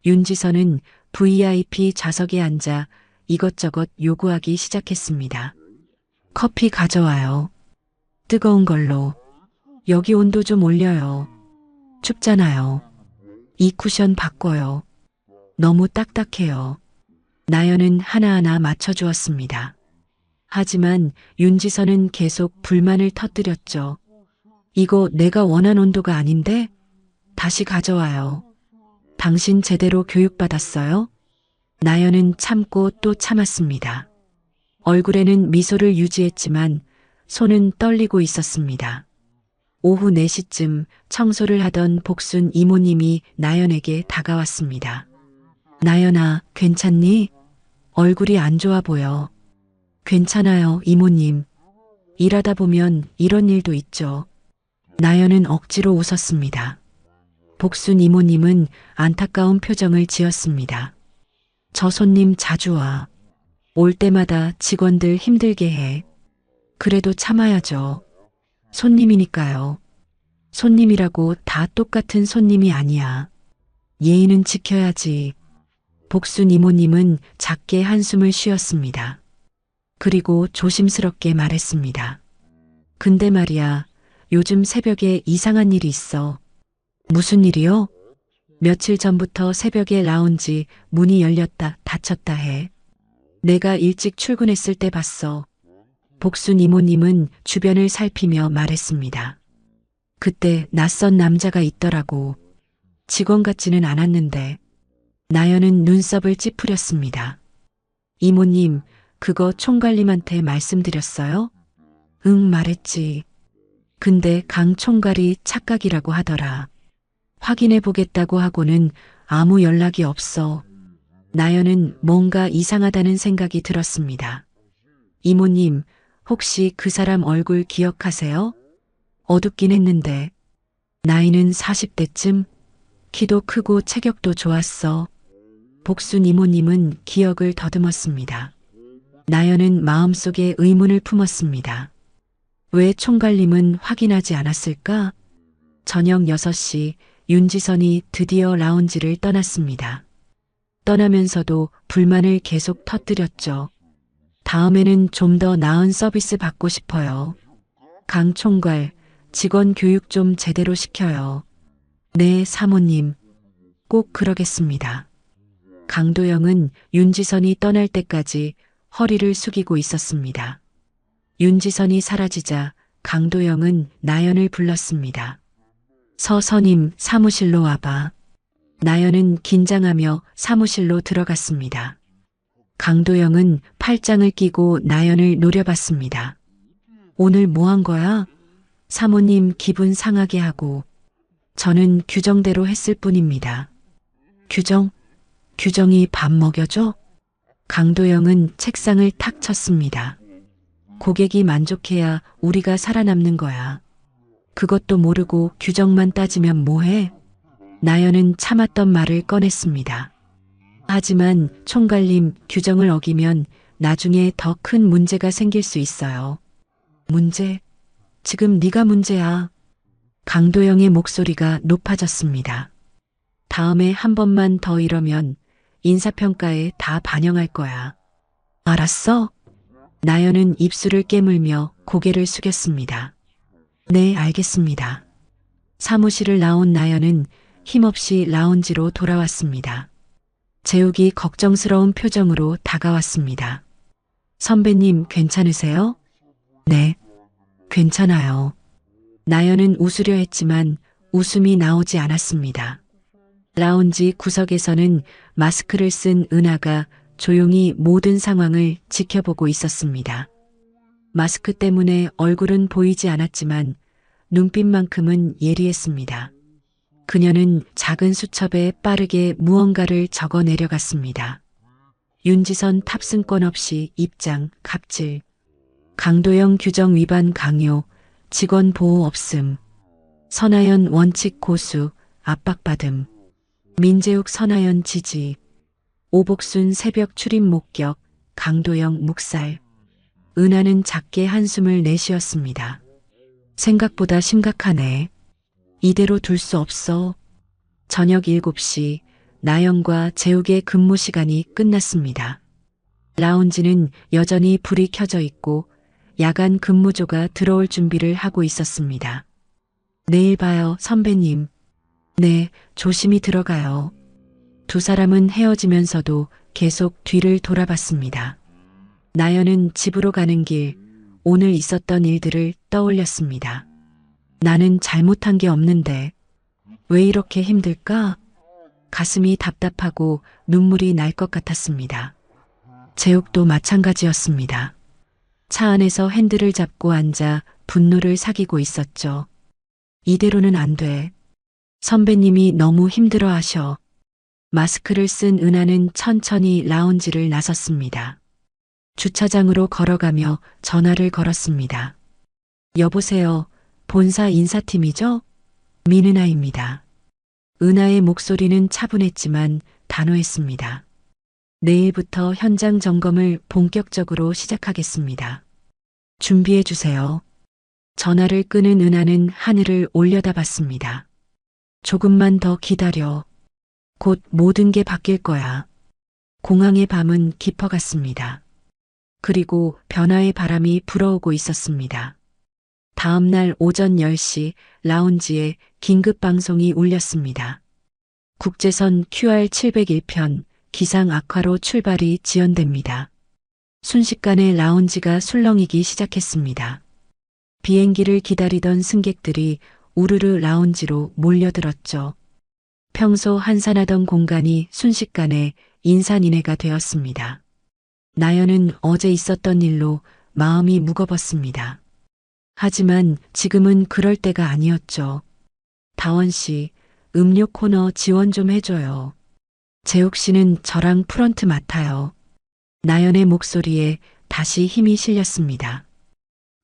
윤지선은 VIP 좌석에 앉아 이것저것 요구하기 시작했습니다. 커피 가져와요. 뜨거운 걸로. 여기 온도 좀 올려요. 춥잖아요. 이 쿠션 바꿔요. 너무 딱딱해요. 나연은 하나하나 맞춰주었습니다. 하지만 윤지선은 계속 불만을 터뜨렸죠. 이거 내가 원한 온도가 아닌데? 다시 가져와요. 당신 제대로 교육받았어요? 나연은 참고 또 참았습니다. 얼굴에는 미소를 유지했지만 손은 떨리고 있었습니다. 오후 4시쯤 청소를 하던 복순 이모님이 나연에게 다가왔습니다. 나연아, 괜찮니? 얼굴이 안 좋아 보여. 괜찮아요, 이모님. 일하다 보면 이런 일도 있죠. 나연은 억지로 웃었습니다. 복순 이모님은 안타까운 표정을 지었습니다. 저 손님 자주 와. 올 때마다 직원들 힘들게 해. 그래도 참아야죠. 손님이니까요. 손님이라고 다 똑같은 손님이 아니야. 예의는 지켜야지. 복순 이모님은 작게 한숨을 쉬었습니다. 그리고 조심스럽게 말했습니다. 근데 말이야, 요즘 새벽에 이상한 일이 있어. 무슨 일이요? 며칠 전부터 새벽에 라운지 문이 열렸다 닫혔다 해. 내가 일찍 출근했을 때 봤어. 복순 이모님은 주변을 살피며 말했습니다. 그때 낯선 남자가 있더라고. 직원 같지는 않았는데. 나연은 눈썹을 찌푸렸습니다. 이모님, 그거 총괄님한테 말씀드렸어요? 응, 말했지. 근데 강 총괄이 착각이라고 하더라. 확인해 보겠다고 하고는 아무 연락이 없어. 나연은 뭔가 이상하다는 생각이 들었습니다. 이모님, 혹시 그 사람 얼굴 기억하세요? 어둡긴 했는데. 나이는 40대쯤? 키도 크고 체격도 좋았어. 복순 이모님은 기억을 더듬었습니다. 나연은 마음속에 의문을 품었습니다. 왜 총괄님은 확인하지 않았을까? 저녁 6시 윤지선이 드디어 라운지를 떠났습니다. 떠나면서도 불만을 계속 터뜨렸죠. 다음에는 좀 더 나은 서비스 받고 싶어요. 강 총괄, 직원 교육 좀 제대로 시켜요. 네, 사모님. 꼭 그러겠습니다. 강도영은 윤지선이 떠날 때까지 허리를 숙이고 있었습니다. 윤지선이 사라지자 강도영은 나연을 불렀습니다. 서선임, 사무실로 와봐. 나연은 긴장하며 사무실로 들어갔습니다. 강도영은 팔짱을 끼고 나연을 노려봤습니다. 오늘 뭐 한 거야? 사모님 기분 상하게 하고. 저는 규정대로 했을 뿐입니다. 규정? 규정이 밥 먹여줘? 강도영은 책상을 탁 쳤습니다. 고객이 만족해야 우리가 살아남는 거야. 그것도 모르고 규정만 따지면 뭐해? 나연은 참았던 말을 꺼냈습니다. 하지만 총괄님, 규정을 어기면 나중에 더 큰 문제가 생길 수 있어요. 문제? 지금 네가 문제야. 강도영의 목소리가 높아졌습니다. 다음에 한 번만 더 이러면 인사평가에 다 반영할 거야. 알았어? 나연은 입술을 깨물며 고개를 숙였습니다. 네, 알겠습니다. 사무실을 나온 나연은 힘없이 라운지로 돌아왔습니다. 재욱이 걱정스러운 표정으로 다가왔습니다. 선배님, 괜찮으세요? 네, 괜찮아요. 나연은 웃으려 했지만 웃음이 나오지 않았습니다. 라운지 구석에서는 마스크를 쓴 은하가 조용히 모든 상황을 지켜보고 있었습니다. 마스크 때문에 얼굴은 보이지 않았지만 눈빛만큼은 예리했습니다. 그녀는 작은 수첩에 빠르게 무언가를 적어 내려갔습니다. 윤지선 탑승권 없이 입장, 갑질. 강도영 규정 위반 강요, 직원 보호 없음. 선하연 원칙 고수, 압박받음. 민재욱 선하연 지지. 오복순 새벽 출입 목격, 강도영 묵살. 은하는 작게 한숨을 내쉬었습니다. 생각보다 심각하네. 이대로 둘 수 없어. 저녁 7시 나영과 재욱의 근무 시간이 끝났습니다. 라운지는 여전히 불이 켜져 있고 야간 근무조가 들어올 준비를 하고 있었습니다. 내일 봐요, 선배님. 네, 조심히 들어가요. 두 사람은 헤어지면서도 계속 뒤를 돌아봤습니다. 나연은 집으로 가는 길, 오늘 있었던 일들을 떠올렸습니다. 나는 잘못한 게 없는데 왜 이렇게 힘들까? 가슴이 답답하고 눈물이 날 것 같았습니다. 재욱도 마찬가지였습니다. 차 안에서 핸들을 잡고 앉아 분노를 사귀고 있었죠. 이대로는 안 돼. 선배님이 너무 힘들어 하셔. 마스크를 쓴 은하는 천천히 라운지를 나섰습니다. 주차장으로 걸어가며 전화를 걸었습니다. 여보세요. 본사 인사팀이죠? 민은아입니다. 은하의 목소리는 차분했지만 단호했습니다. 내일부터 현장 점검을 본격적으로 시작하겠습니다. 준비해 주세요. 전화를 끄는 은하는 하늘을 올려다봤습니다. 조금만 더 기다려. 곧 모든 게 바뀔 거야. 공항의 밤은 깊어갔습니다. 그리고 변화의 바람이 불어오고 있었습니다. 다음 날 오전 10시 라운지에 긴급 방송이 울렸습니다. 국제선 QR701편 기상 악화로 출발이 지연됩니다. 순식간에 라운지가 술렁이기 시작했습니다. 비행기를 기다리던 승객들이 우르르 라운지로 몰려들었죠. 평소 한산하던 공간이 순식간에 인산인해가 되었습니다. 나연은 어제 있었던 일로 마음이 무거웠습니다. 하지만 지금은 그럴 때가 아니었죠. 다원 씨, 음료 코너 지원 좀 해줘요. 재욱 씨는 저랑 프런트 맡아요. 나연의 목소리에 다시 힘이 실렸습니다.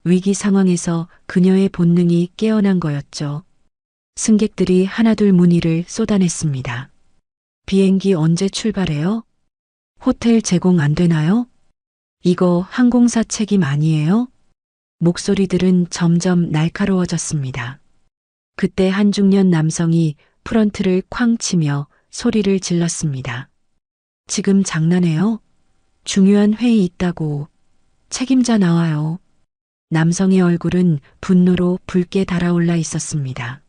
위기 상황에서 그녀의 본능이 깨어난 거였죠. 승객들이 하나둘 문의를 쏟아냈습니다. 비행기 언제 출발해요? 호텔 제공 안 되나요? 이거 항공사 책임 아니에요? 목소리들은 점점 날카로워졌습니다. 그때 한 중년 남성이 프런트를 쾅 치며 소리를 질렀습니다. 지금 장난해요? 중요한 회의 있다고. 책임자 나와요. 남성의 얼굴은 분노로 붉게 달아올라 있었습니다.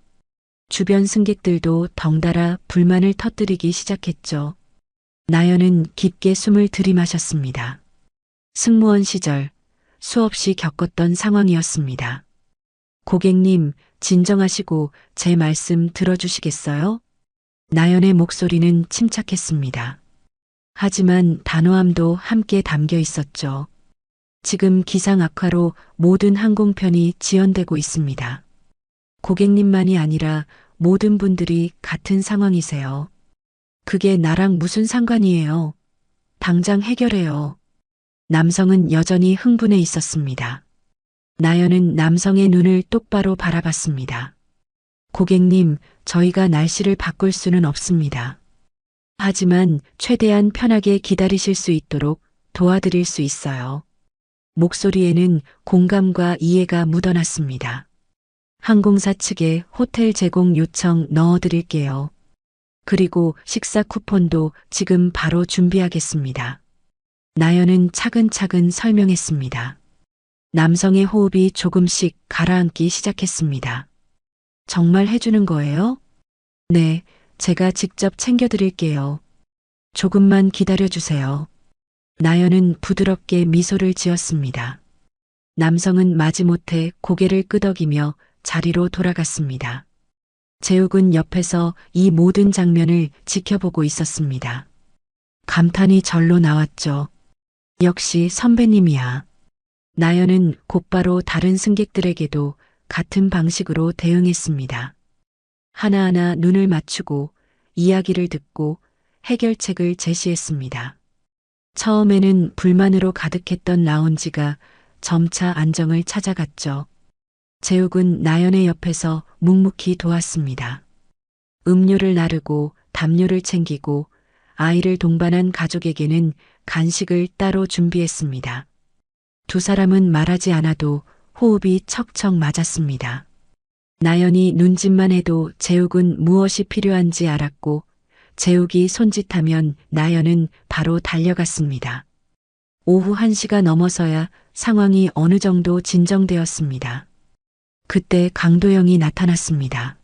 주변 승객들도 덩달아 불만을 터뜨리기 시작했죠. 나연은 깊게 숨을 들이마셨습니다. 승무원 시절 수없이 겪었던 상황이었습니다. 고객님, 진정하시고 제 말씀 들어주시겠어요? 나연의 목소리는 침착했습니다. 하지만 단호함도 함께 담겨 있었죠. 지금 기상 악화로 모든 항공편이 지연되고 있습니다. 고객님만이 아니라 모든 분들이 같은 상황이세요. 그게 나랑 무슨 상관이에요? 당장 해결해요. 남성은 여전히 흥분해 있었습니다. 나연은 남성의 눈을 똑바로 바라봤습니다. 고객님, 저희가 날씨를 바꿀 수는 없습니다. 하지만 최대한 편하게 기다리실 수 있도록 도와드릴 수 있어요. 목소리에는 공감과 이해가 묻어났습니다. 항공사 측에 호텔 제공 요청 넣어드릴게요. 그리고 식사 쿠폰도 지금 바로 준비하겠습니다. 나연은 차근차근 설명했습니다. 남성의 호흡이 조금씩 가라앉기 시작했습니다. 정말 해주는 거예요? 네, 제가 직접 챙겨드릴게요. 조금만 기다려주세요. 나연은 부드럽게 미소를 지었습니다. 남성은 마지못해 고개를 끄덕이며 자리로 돌아갔습니다. 재욱은 옆에서 이 모든 장면을 지켜보고 있었습니다. 감탄이 절로 나왔죠. 역시 선배님이야. 나연은 곧바로 다른 승객들에게도 같은 방식으로 대응했습니다. 하나하나 눈을 맞추고 이야기를 듣고 해결책을 제시했습니다. 처음에는 불만으로 가득했던 라운지가 점차 안정을 찾아갔죠. 재욱은 나연의 옆에서 묵묵히 도왔습니다. 음료를 나르고 담요를 챙기고 아이를 동반한 가족에게는 간식을 따로 준비했습니다. 두 사람은 말하지 않아도 호흡이 척척 맞았습니다. 나연이 눈짓만 해도 재욱은 무엇이 필요한지 알았고 재욱이 손짓하면 나연은 바로 달려갔습니다. 오후 1시가 넘어서야 상황이 어느 정도 진정되었습니다. 그때 강도영이 나타났습니다.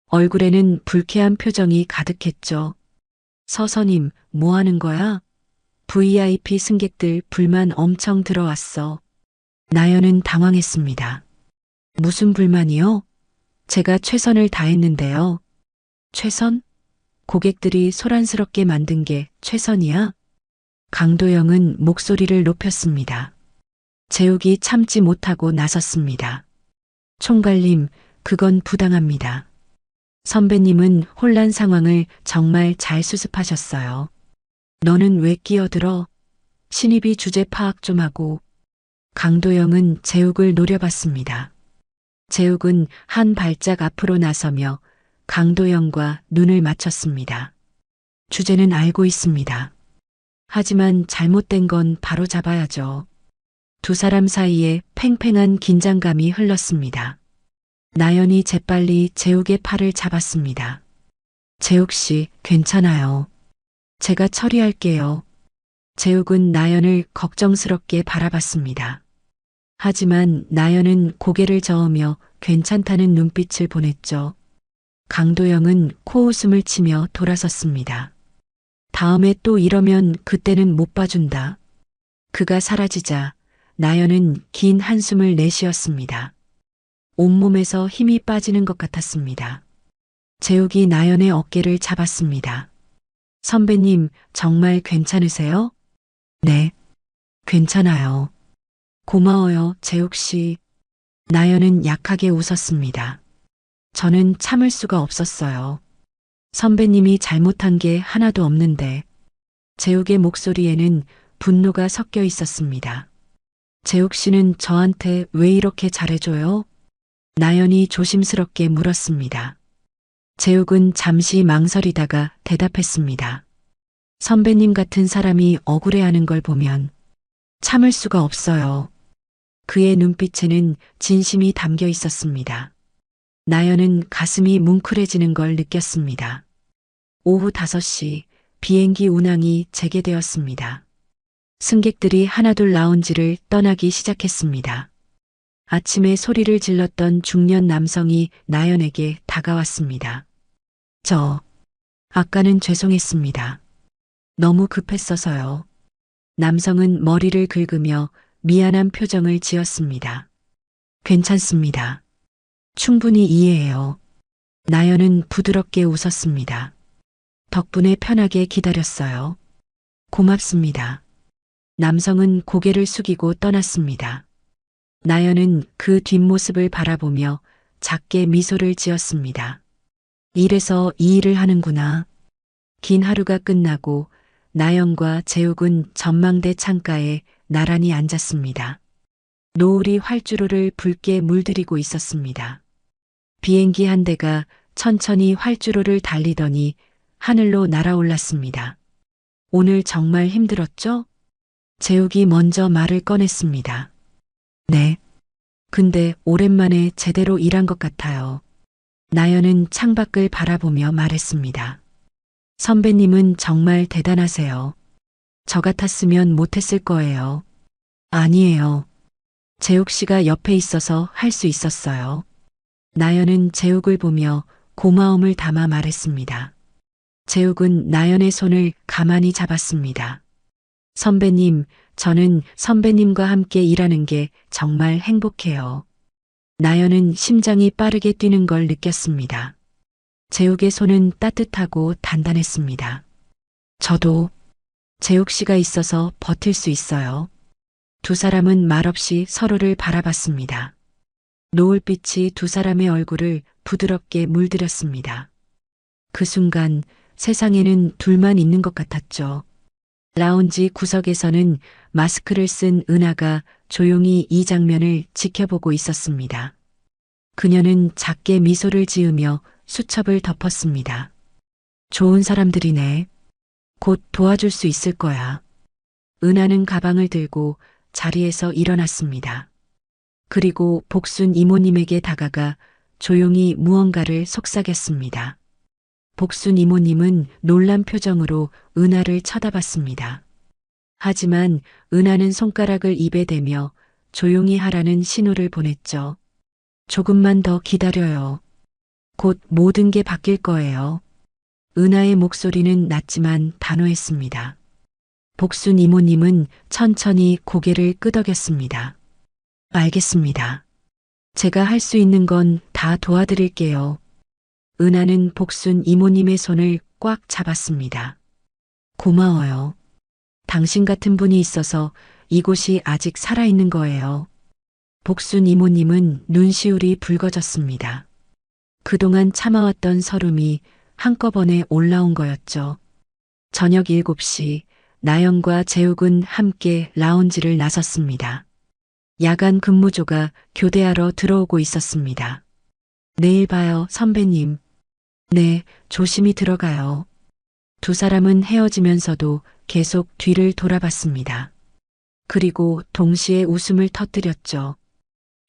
얼굴에는 불쾌한 표정이 가득했죠. 서서님, 뭐 하는 거야? VIP 승객들 불만 엄청 들어왔어. 나연은 당황했습니다. 무슨 불만이요? 제가 최선을 다했는데요. 최선? 고객들이 소란스럽게 만든 게 최선이야? 강도영은 목소리를 높였습니다. 재욱이 참지 못하고 나섰습니다. 총괄님, 그건 부당합니다. 선배님은 혼란 상황을 정말 잘 수습하셨어요. 너는 왜 끼어들어? 신입이 주제 파악 좀 하고. 강도영은 재욱을 노려봤습니다. 재욱은 한 발짝 앞으로 나서며 강도영과 눈을 맞췄습니다. 주제는 알고 있습니다. 하지만 잘못된 건 바로 잡아야죠. 두 사람 사이에 팽팽한 긴장감이 흘렀습니다. 나연이 재빨리 재욱의 팔을 잡았습니다. 재욱 씨, 괜찮아요. 제가 처리할게요. 재욱은 나연을 걱정스럽게 바라봤습니다. 하지만 나연은 고개를 저으며 괜찮다는 눈빛을 보냈죠. 강도영은 코웃음을 치며 돌아섰습니다. 다음에 또 이러면 그때는 못 봐준다. 그가 사라지자 나연은 긴 한숨을 내쉬었습니다. 온몸에서 힘이 빠지는 것 같았습니다. 재욱이 나연의 어깨를 잡았습니다. 선배님, 정말 괜찮으세요? 네, 괜찮아요. 고마워요, 재욱 씨. 나연은 약하게 웃었습니다. 저는 참을 수가 없었어요. 선배님이 잘못한 게 하나도 없는데. 재욱의 목소리에는 분노가 섞여 있었습니다. 재욱 씨는 저한테 왜 이렇게 잘해줘요? 나연이 조심스럽게 물었습니다. 재욱은 잠시 망설이다가 대답했습니다. 선배님 같은 사람이 억울해하는 걸 보면 참을 수가 없어요. 그의 눈빛에는 진심이 담겨 있었습니다. 나연은 가슴이 뭉클해지는 걸 느꼈습니다. 오후 5시 비행기 운항이 재개되었습니다. 승객들이 하나둘 라운지를 떠나기 시작했습니다. 아침에 소리를 질렀던 중년 남성이 나연에게 다가왔습니다. 아까는 죄송했습니다. 너무 급했어서요. 남성은 머리를 긁으며 미안한 표정을 지었습니다. 괜찮습니다. 충분히 이해해요. 나연은 부드럽게 웃었습니다. 덕분에 편하게 기다렸어요. 고맙습니다. 남성은 고개를 숙이고 떠났습니다. 나연은 그 뒷모습을 바라보며 작게 미소를 지었습니다. 이래서 이 일을 하는구나. 긴 하루가 끝나고 나연과 재욱은 전망대 창가에 나란히 앉았습니다. 노을이 활주로를 붉게 물들이고 있었습니다. 비행기 한 대가 천천히 활주로를 달리더니 하늘로 날아올랐습니다. 오늘 정말 힘들었죠? 재욱이 먼저 말을 꺼냈습니다. 네. 근데 오랜만에 제대로 일한 것 같아요. 나연은 창밖을 바라보며 말했습니다. 선배님은 정말 대단하세요. 저 같았으면 못했을 거예요. 아니에요. 재욱 씨가 옆에 있어서 할 수 있었어요. 나연은 재욱을 보며 고마움을 담아 말했습니다. 재욱은 나연의 손을 가만히 잡았습니다. 선배님, 저는 선배님과 함께 일하는 게 정말 행복해요. 나연은 심장이 빠르게 뛰는 걸 느꼈습니다. 재욱의 손은 따뜻하고 단단했습니다. 저도 재욱 씨가 있어서 버틸 수 있어요. 두 사람은 말없이 서로를 바라봤습니다. 노을빛이 두 사람의 얼굴을 부드럽게 물들였습니다. 그 순간 세상에는 둘만 있는 것 같았죠. 라운지 구석에서는 마스크를 쓴 은하가 조용히 이 장면을 지켜보고 있었습니다. 그녀는 작게 미소를 지으며 수첩을 덮었습니다. 좋은 사람들이네. 곧 도와줄 수 있을 거야. 은하는 가방을 들고 자리에서 일어났습니다. 그리고 복순 이모님에게 다가가 조용히 무언가를 속삭였습니다. 복순 이모님은 놀란 표정으로 은하를 쳐다봤습니다. 하지만 은하는 손가락을 입에 대며 조용히 하라는 신호를 보냈죠. 조금만 더 기다려요. 곧 모든 게 바뀔 거예요. 은하의 목소리는 낮지만 단호했습니다. 복순 이모님은 천천히 고개를 끄덕였습니다. 알겠습니다. 제가 할 수 있는 건 다 도와드릴게요. 은하는 복순 이모님의 손을 꽉 잡았습니다. 고마워요. 당신 같은 분이 있어서 이곳이 아직 살아있는 거예요. 복순 이모님은 눈시울이 붉어졌습니다. 그동안 참아왔던 서름이 한꺼번에 올라온 거였죠. 저녁 7시 나연과 재욱은 함께 라운지를 나섰습니다. 야간 근무조가 교대하러 들어오고 있었습니다. 내일 봐요, 선배님. 네, 조심히 들어가요. 두 사람은 헤어지면서도 계속 뒤를 돌아봤습니다. 그리고 동시에 웃음을 터뜨렸죠.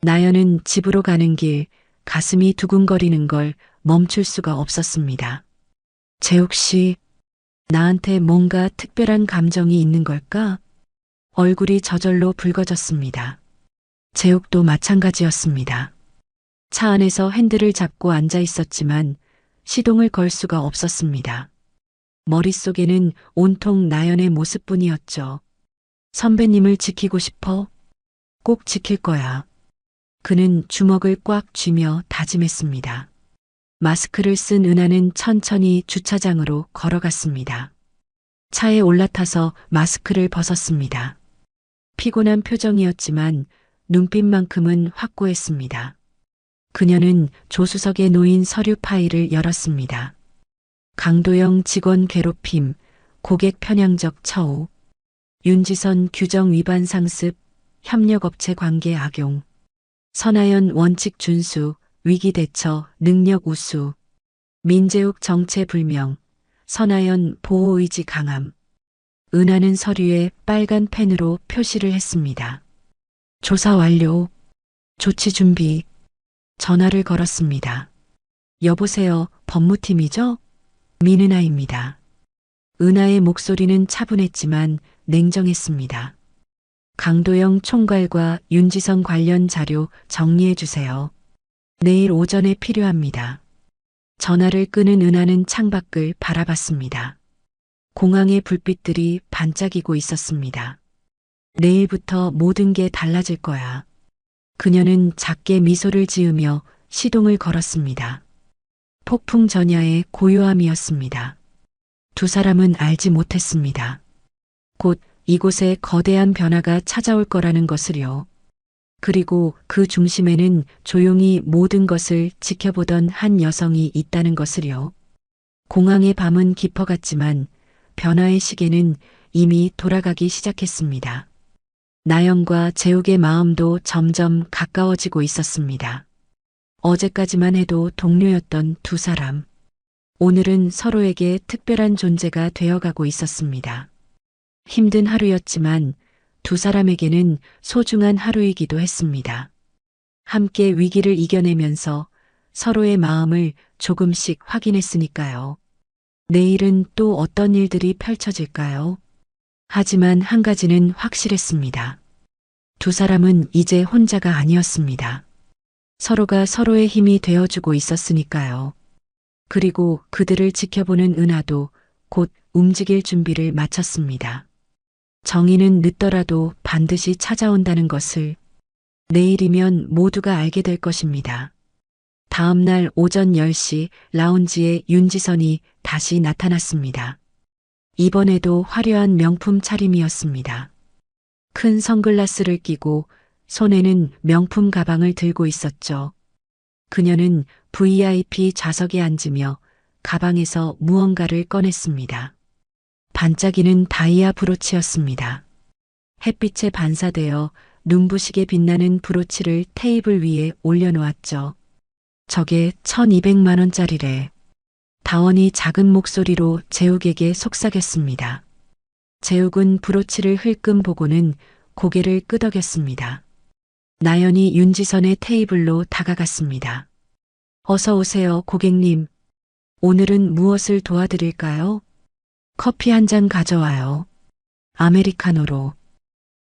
나연은 집으로 가는 길 가슴이 두근거리는 걸 멈출 수가 없었습니다. 재욱 씨, 나한테 뭔가 특별한 감정이 있는 걸까? 얼굴이 저절로 붉어졌습니다. 재욱도 마찬가지였습니다. 차 안에서 핸들을 잡고 앉아 있었지만 시동을 걸 수가 없었습니다. 머릿속에는 온통 나연의 모습뿐이었죠. 선배님을 지키고 싶어? 꼭 지킬 거야. 그는 주먹을 꽉 쥐며 다짐했습니다. 마스크를 쓴 은하는 천천히 주차장으로 걸어갔습니다. 차에 올라타서 마스크를 벗었습니다. 피곤한 표정이었지만 눈빛만큼은 확고했습니다. 그녀는 조수석에 놓인 서류 파일을 열었습니다. 강도영 직원 괴롭힘, 고객 편향적 처우, 윤지선 규정 위반 상습, 협력업체 관계 악용, 선하연 원칙 준수, 위기 대처, 능력 우수, 민재욱 정체 불명, 선하연 보호 의지 강함. 은하는 서류에 빨간 펜으로 표시를 했습니다. 조사 완료. 조치 준비. 전화를 걸었습니다. 여보세요, 법무팀이죠? 민은아입니다. 은하의 목소리는 차분했지만 냉정했습니다. 강도영 총괄과 윤지성 관련 자료 정리해 주세요. 내일 오전에 필요합니다. 전화를 끄는 은하는 창밖을 바라봤습니다. 공항의 불빛들이 반짝이고 있었습니다. 내일부터 모든 게 달라질 거야. 그녀는 작게 미소를 지으며 시동을 걸었습니다. 폭풍 전야의 고요함이었습니다. 두 사람은 알지 못했습니다. 곧 이곳에 거대한 변화가 찾아올 거라는 것을요. 그리고 그 중심에는 조용히 모든 것을 지켜보던 한 여성이 있다는 것을요. 공항의 밤은 깊어갔지만 변화의 시계는 이미 돌아가기 시작했습니다. 나영과 재욱의 마음도 점점 가까워지고 있었습니다. 어제까지만 해도 동료였던 두 사람. 오늘은 서로에게 특별한 존재가 되어가고 있었습니다. 힘든 하루였지만 두 사람에게는 소중한 하루이기도 했습니다. 함께 위기를 이겨내면서 서로의 마음을 조금씩 확인했으니까요. 내일은 또 어떤 일들이 펼쳐질까요? 하지만 한 가지는 확실했습니다. 두 사람은 이제 혼자가 아니었습니다. 서로가 서로의 힘이 되어주고 있었으니까요. 그리고 그들을 지켜보는 은하도 곧 움직일 준비를 마쳤습니다. 정의는 늦더라도 반드시 찾아온다는 것을 내일이면 모두가 알게 될 것입니다. 다음 날 오전 10시 라운지에 윤지선이 다시 나타났습니다. 이번에도 화려한 명품 차림이었습니다. 큰 선글라스를 끼고 손에는 명품 가방을 들고 있었죠. 그녀는 VIP 좌석에 앉으며 가방에서 무언가를 꺼냈습니다. 반짝이는 다이아 브로치였습니다. 햇빛에 반사되어 눈부시게 빛나는 브로치를 테이블 위에 올려놓았죠. 저게 1200만 원짜리래. 다원이 작은 목소리로 재욱에게 속삭였습니다. 재욱은 브로치를 흘끔 보고는 고개를 끄덕였습니다. 나연이 윤지선의 테이블로 다가갔습니다. 어서 오세요, 고객님. 오늘은 무엇을 도와드릴까요? 커피 한 잔 가져와요. 아메리카노로.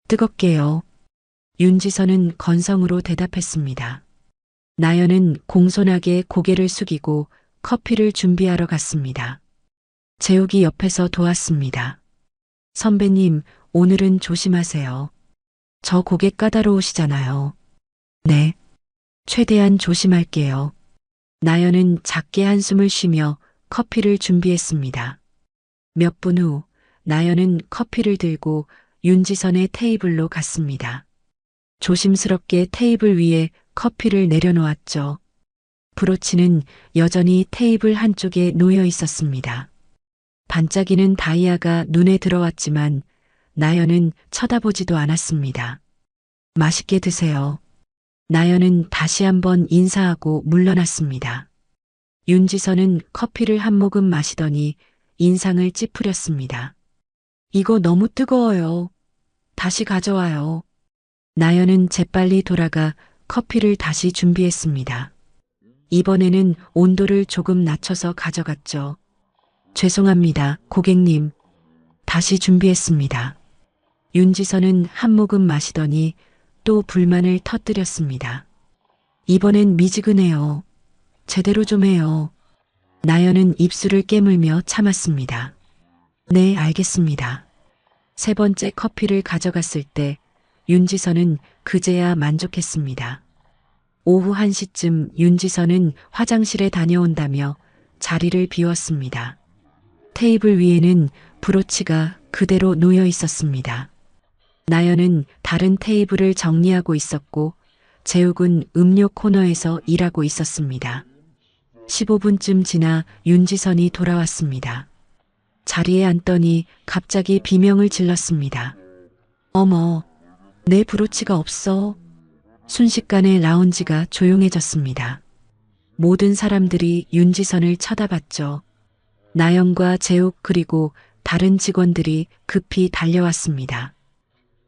뜨겁게요. 윤지선은 건성으로 대답했습니다. 나연은 공손하게 고개를 숙이고 커피를 준비하러 갔습니다. 재욱이 옆에서 도왔습니다. 선배님, 오늘은 조심하세요. 저 고객 까다로우시잖아요. 네. 최대한 조심할게요. 나연은 작게 한숨을 쉬며 커피를 준비했습니다. 몇 분 후, 나연은 커피를 들고 윤지선의 테이블로 갔습니다. 조심스럽게 테이블 위에 커피를 내려놓았죠. 브로치는 여전히 테이블 한쪽에 놓여 있었습니다. 반짝이는 다이아가 눈에 들어왔지만 나연은 쳐다보지도 않았습니다. 맛있게 드세요. 나연은 다시 한번 인사하고 물러났습니다. 윤지선은 커피를 한 모금 마시더니 인상을 찌푸렸습니다. 이거 너무 뜨거워요. 다시 가져와요. 나연은 재빨리 돌아가 커피를 다시 준비했습니다. 이번에는 온도를 조금 낮춰서 가져갔죠. 죄송합니다, 고객님. 다시 준비했습니다. 윤지선은 한 모금 마시더니 또 불만을 터뜨렸습니다. 이번엔 미지근해요. 제대로 좀 해요. 나연은 입술을 깨물며 참았습니다. 네, 알겠습니다. 세 번째 커피를 가져갔을 때 윤지선은 그제야 만족했습니다. 오후 1시쯤 윤지선은 화장실에 다녀온다며 자리를 비웠습니다. 테이블 위에는 브로치가 그대로 놓여 있었습니다. 나연은 다른 테이블을 정리하고 있었고 재욱은 음료 코너에서 일하고 있었습니다. 15분쯤 지나 윤지선이 돌아왔습니다. 자리에 앉더니 갑자기 비명을 질렀습니다. 어머, 내 브로치가 없어. 순식간에 라운지가 조용해졌습니다. 모든 사람들이 윤지선을 쳐다봤죠. 나연과 재욱 그리고 다른 직원들이 급히 달려왔습니다.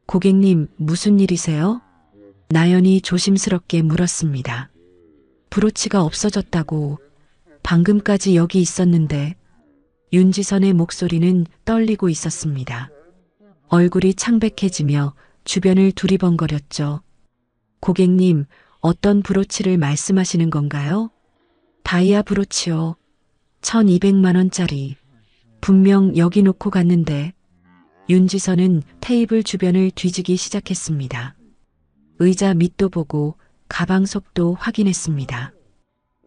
고객님, 무슨 일이세요? 나연이 조심스럽게 물었습니다. 브로치가 없어졌다고. 방금까지 여기 있었는데. 윤지선의 목소리는 떨리고 있었습니다. 얼굴이 창백해지며 주변을 두리번거렸죠. 고객님, 어떤 브로치를 말씀하시는 건가요? 다이아 브로치요. 1200만 원짜리. 분명 여기 놓고 갔는데. 윤지선은 테이블 주변을 뒤지기 시작했습니다. 의자 밑도 보고 가방 속도 확인했습니다.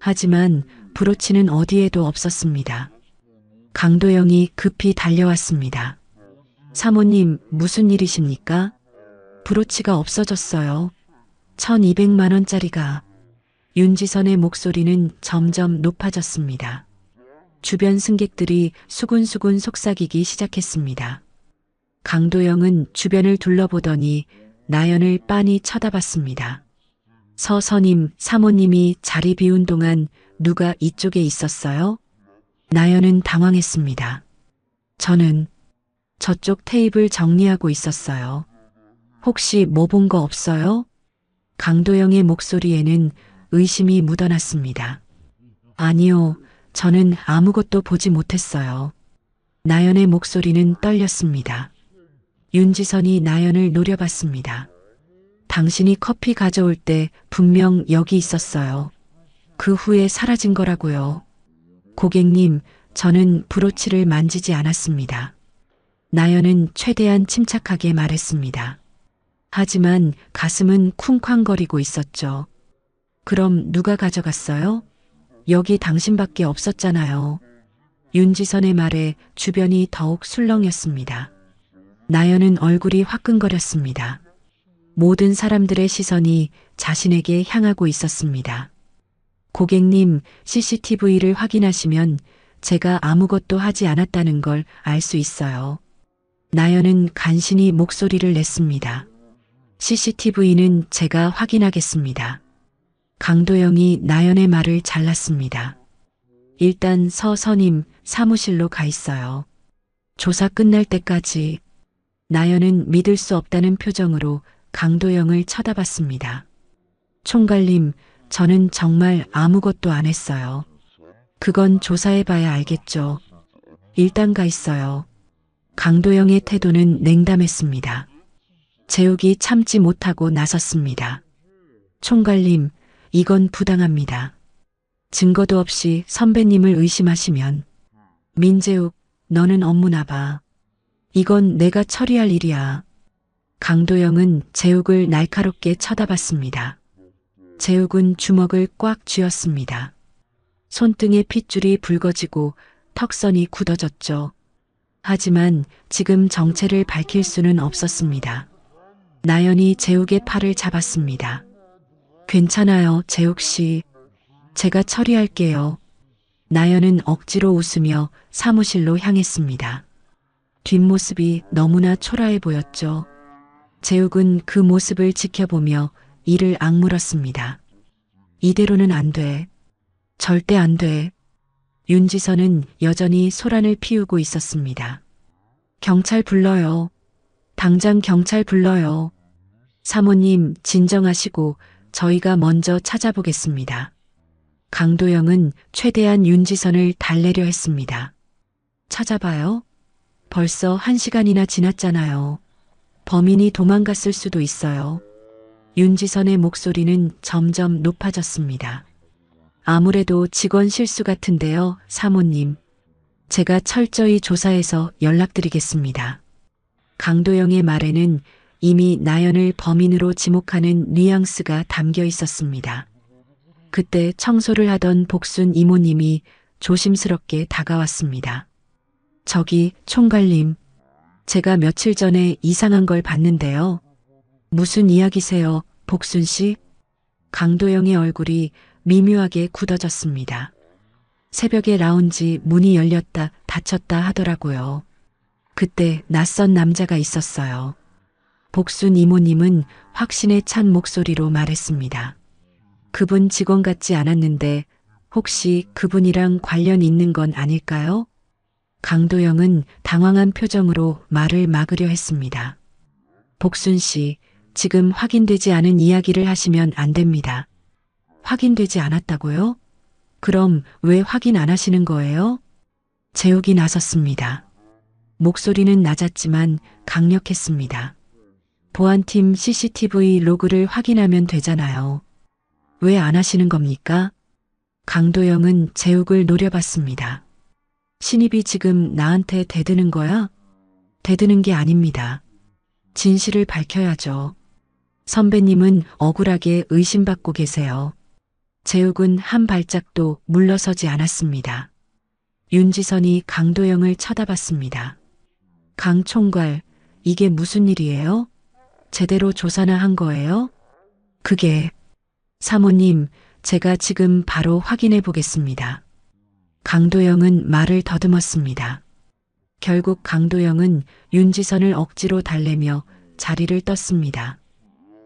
하지만 브로치는 어디에도 없었습니다. 강도영이 급히 달려왔습니다. 사모님, 무슨 일이십니까? 브로치가 없어졌어요. 1200만 원짜리가. 윤지선의 목소리는 점점 높아졌습니다. 주변 승객들이 수군수군 속삭이기 시작했습니다. 강도영은 주변을 둘러보더니 나연을 빤히 쳐다봤습니다. 서선임, 사모님이 자리 비운 동안 누가 이쪽에 있었어요? 나연은 당황했습니다. 저는 저쪽 테이블 정리하고 있었어요. 혹시 뭐 본 거 없어요? 강도영의 목소리에는 의심이 묻어났습니다. 아니요, 저는 아무것도 보지 못했어요. 나연의 목소리는 떨렸습니다. 윤지선이 나연을 노려봤습니다. 당신이 커피 가져올 때 분명 여기 있었어요. 그 후에 사라진 거라고요. 고객님, 저는 브로치를 만지지 않았습니다. 나연은 최대한 침착하게 말했습니다. 하지만 가슴은 쿵쾅거리고 있었죠. 그럼 누가 가져갔어요? 여기 당신밖에 없었잖아요. 윤지선의 말에 주변이 더욱 술렁였습니다. 나연은 얼굴이 화끈거렸습니다. 모든 사람들의 시선이 자신에게 향하고 있었습니다. 고객님, CCTV를 확인하시면 제가 아무것도 하지 않았다는 걸 알 수 있어요. 나연은 간신히 목소리를 냈습니다. CCTV는 제가 확인하겠습니다. 강도영이 나연의 말을 잘랐습니다. 일단 서선임 사무실로 가 있어요. 조사 끝날 때까지. 나연은 믿을 수 없다는 표정으로 강도영을 쳐다봤습니다. 총괄님, 저는 정말 아무것도 안 했어요. 그건 조사해봐야 알겠죠. 일단 가 있어요. 강도영의 태도는 냉담했습니다. 재욱이 참지 못하고 나섰습니다. 총괄님, 이건 부당합니다. 증거도 없이 선배님을 의심하시면. 민재욱, 너는 업무나 봐. 이건 내가 처리할 일이야. 강도영은 재욱을 날카롭게 쳐다봤습니다. 재욱은 주먹을 꽉 쥐었습니다. 손등의 핏줄이 붉어지고 턱선이 굳어졌죠. 하지만 지금 정체를 밝힐 수는 없었습니다. 나연이 재욱의 팔을 잡았습니다. 괜찮아요, 재욱 씨. 제가 처리할게요. 나연은 억지로 웃으며 사무실로 향했습니다. 뒷모습이 너무나 초라해 보였죠. 재욱은 그 모습을 지켜보며 이를 악물었습니다. 이대로는 안 돼. 절대 안 돼. 윤지선은 여전히 소란을 피우고 있었습니다. 경찰 불러요. 당장 경찰 불러요. 사모님, 진정하시고 저희가 먼저 찾아보겠습니다. 강도영은 최대한 윤지선을 달래려 했습니다. 찾아봐요? 벌써 1시간이나 지났잖아요. 범인이 도망갔을 수도 있어요. 윤지선의 목소리는 점점 높아졌습니다. 아무래도 직원 실수 같은데요, 사모님. 제가 철저히 조사해서 연락드리겠습니다. 강도영의 말에는 이미 나연을 범인으로 지목하는 뉘앙스가 담겨 있었습니다. 그때 청소를 하던 복순 이모님이 조심스럽게 다가왔습니다. 저기, 총괄님. 제가 며칠 전에 이상한 걸 봤는데요. 무슨 이야기세요, 복순 씨? 강도영의 얼굴이 미묘하게 굳어졌습니다. 새벽에 라운지 문이 열렸다 닫혔다 하더라고요. 그때 낯선 남자가 있었어요. 복순 이모님은 확신에 찬 목소리로 말했습니다. 그분 직원 같지 않았는데 혹시 그분이랑 관련 있는 건 아닐까요? 강도영은 당황한 표정으로 말을 막으려 했습니다. 복순 씨, 지금 확인되지 않은 이야기를 하시면 안 됩니다. 확인되지 않았다고요? 그럼 왜 확인 안 하시는 거예요? 재욱이 나섰습니다. 목소리는 낮았지만 강력했습니다. 보안팀 CCTV 로그를 확인하면 되잖아요. 왜 안 하시는 겁니까? 강도영은 재욱을 노려봤습니다. 신입이 지금 나한테 대드는 거야? 대드는 게 아닙니다. 진실을 밝혀야죠. 선배님은 억울하게 의심받고 계세요. 재욱은 한 발짝도 물러서지 않았습니다. 윤지선이 강도영을 쳐다봤습니다. 강 총괄, 이게 무슨 일이에요? 제대로 조사나 한 거예요? 그게, 사모님, 제가 지금 바로 확인해 보겠습니다. 강도영은 말을 더듬었습니다. 결국 강도영은 윤지선을 억지로 달래며 자리를 떴습니다.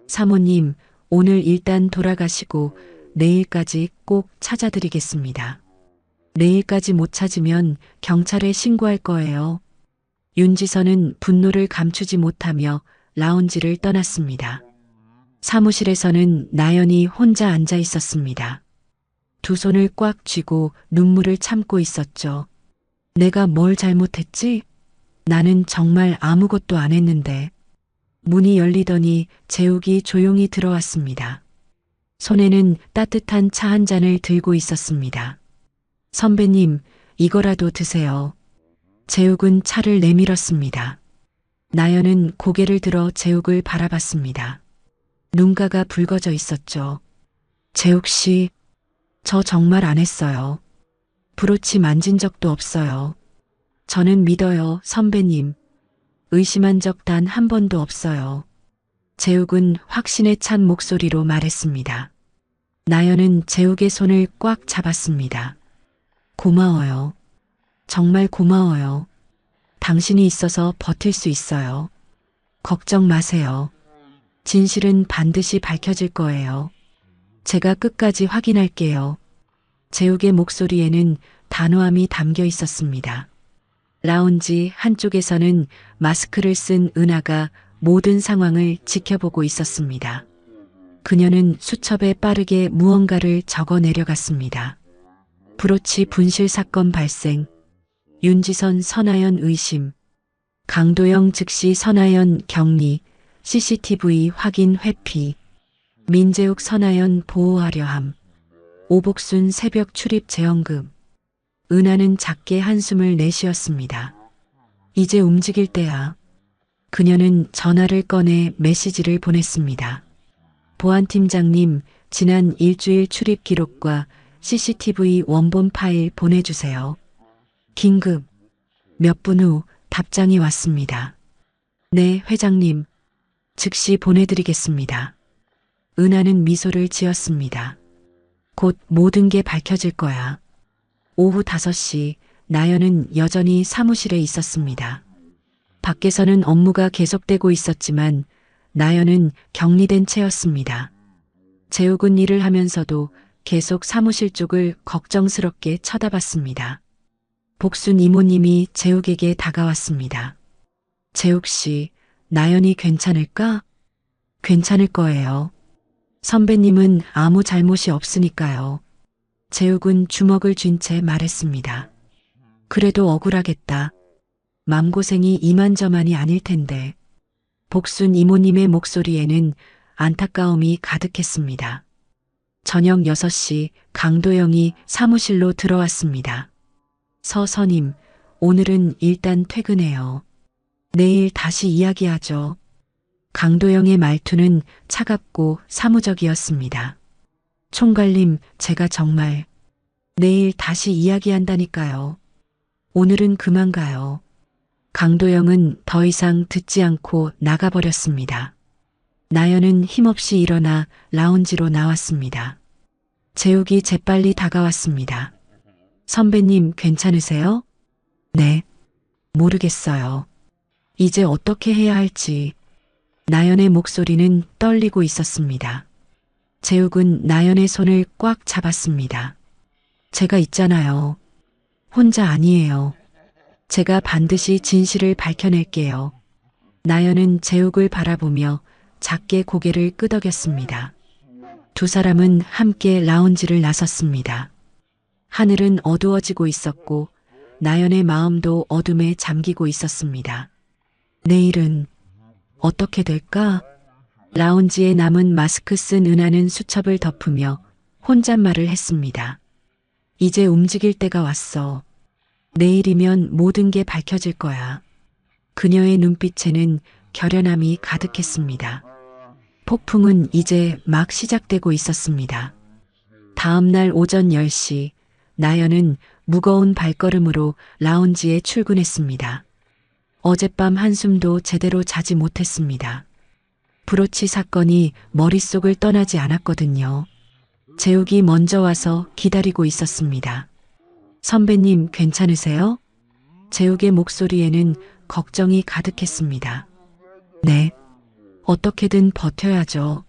사모님, 오늘 일단 돌아가시고 내일까지 꼭 찾아드리겠습니다. 내일까지 못 찾으면 경찰에 신고할 거예요. 윤지선은 분노를 감추지 못하며 라운지를 떠났습니다. 사무실에서는 나연이 혼자 앉아 있었습니다. 두 손을 꽉 쥐고 눈물을 참고 있었죠. 내가 뭘 잘못했지? 나는 정말 아무것도 안 했는데. 문이 열리더니 재욱이 조용히 들어왔습니다. 손에는 따뜻한 차 한 잔을 들고 있었습니다. 선배님, 이거라도 드세요. 재욱은 차를 내밀었습니다. 나연은 고개를 들어 재욱을 바라봤습니다. 눈가가 붉어져 있었죠. 재욱 씨, 저 정말 안 했어요. 브로치 만진 적도 없어요. 저는 믿어요, 선배님. 의심한 적 단 한 번도 없어요. 재욱은 확신에 찬 목소리로 말했습니다. 나연은 재욱의 손을 꽉 잡았습니다. 고마워요. 정말 고마워요. 당신이 있어서 버틸 수 있어요. 걱정 마세요. 진실은 반드시 밝혀질 거예요. 제가 끝까지 확인할게요. 재욱의 목소리에는 단호함이 담겨 있었습니다. 라운지 한쪽에서는 마스크를 쓴 은하가 모든 상황을 지켜보고 있었습니다. 그녀는 수첩에 빠르게 무언가를 적어 내려갔습니다. 브로치 분실 사건 발생, 윤지선 선하연 의심, 강도영 즉시 선하연 격리, CCTV 확인 회피, 민재욱 선하연 보호하려 함, 오복순 새벽 출입 재연금. 은하는 작게 한숨을 내쉬었습니다. 이제 움직일 때야. 그녀는 전화를 꺼내 메시지를 보냈습니다. 보안팀장님, 지난 일주일 출입 기록과 CCTV 원본 파일 보내주세요. 긴급. 몇 분 후 답장이 왔습니다. 네, 회장님. 즉시 보내드리겠습니다. 은하는 미소를 지었습니다. 곧 모든 게 밝혀질 거야. 오후 5시 나연은 여전히 사무실에 있었습니다. 밖에서는 업무가 계속되고 있었지만 나연은 격리된 채였습니다. 재욱은 일을 하면서도 계속 사무실 쪽을 걱정스럽게 쳐다봤습니다. 복순 이모님이 재욱에게 다가왔습니다. 재욱 씨, 나연이 괜찮을까? 괜찮을 거예요. 선배님은 아무 잘못이 없으니까요. 재욱은 주먹을 쥔 채 말했습니다. 그래도 억울하겠다. 맘고생이 이만저만이 아닐 텐데. 복순 이모님의 목소리에는 안타까움이 가득했습니다. 저녁 6시 강도영이 사무실로 들어왔습니다. 서선임, 오늘은 일단 퇴근해요. 내일 다시 이야기하죠. 강도영의 말투는 차갑고 사무적이었습니다. 총괄님, 제가 정말 내일 다시 이야기한다니까요. 오늘은 그만 가요. 강도영은 더 이상 듣지 않고 나가버렸습니다. 나연은 힘없이 일어나 라운지로 나왔습니다. 재욱이 재빨리 다가왔습니다. 선배님 괜찮으세요? 네. 모르겠어요. 이제 어떻게 해야 할지. 나연의 목소리는 떨리고 있었습니다. 재욱은 나연의 손을 꽉 잡았습니다. 제가 있잖아요. 혼자 아니에요. 제가 반드시 진실을 밝혀낼게요. 나연은 재욱을 바라보며 작게 고개를 끄덕였습니다. 두 사람은 함께 라운지를 나섰습니다. 하늘은 어두워지고 있었고 나연의 마음도 어둠에 잠기고 있었습니다. 내일은 어떻게 될까? 라운지에 남은 마스크 쓴 은하는 수첩을 덮으며 혼잣말을 했습니다. 이제 움직일 때가 왔어. 내일이면 모든 게 밝혀질 거야. 그녀의 눈빛에는 결연함이 가득했습니다. 폭풍은 이제 막 시작되고 있었습니다. 다음 날 오전 10시 나연은 무거운 발걸음으로 라운지에 출근했습니다. 어젯밤 한숨도 제대로 자지 못했습니다. 브로치 사건이 머릿속을 떠나지 않았거든요. 재욱이 먼저 와서 기다리고 있었습니다. 선배님 괜찮으세요? 재욱의 목소리에는 걱정이 가득했습니다. 네. 어떻게든 버텨야죠.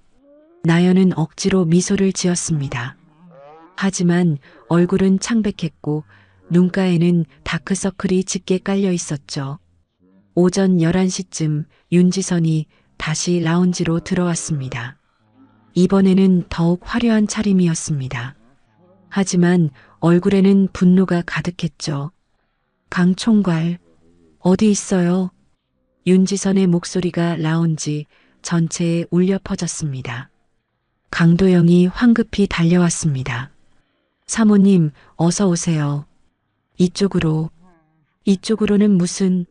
나연은 억지로 미소를 지었습니다. 하지만 얼굴은 창백했고 눈가에는 다크서클이 짙게 깔려 있었죠. 오전 11시쯤 윤지선이 다시 라운지로 들어왔습니다. 이번에는 더욱 화려한 차림이었습니다. 하지만 얼굴에는 분노가 가득했죠. 강 총괄, 어디 있어요? 윤지선의 목소리가 라운지 전체에 울려 퍼졌습니다. 강도영이 황급히 달려왔습니다. 사모님, 어서 오세요. 이쪽으로는 무슨,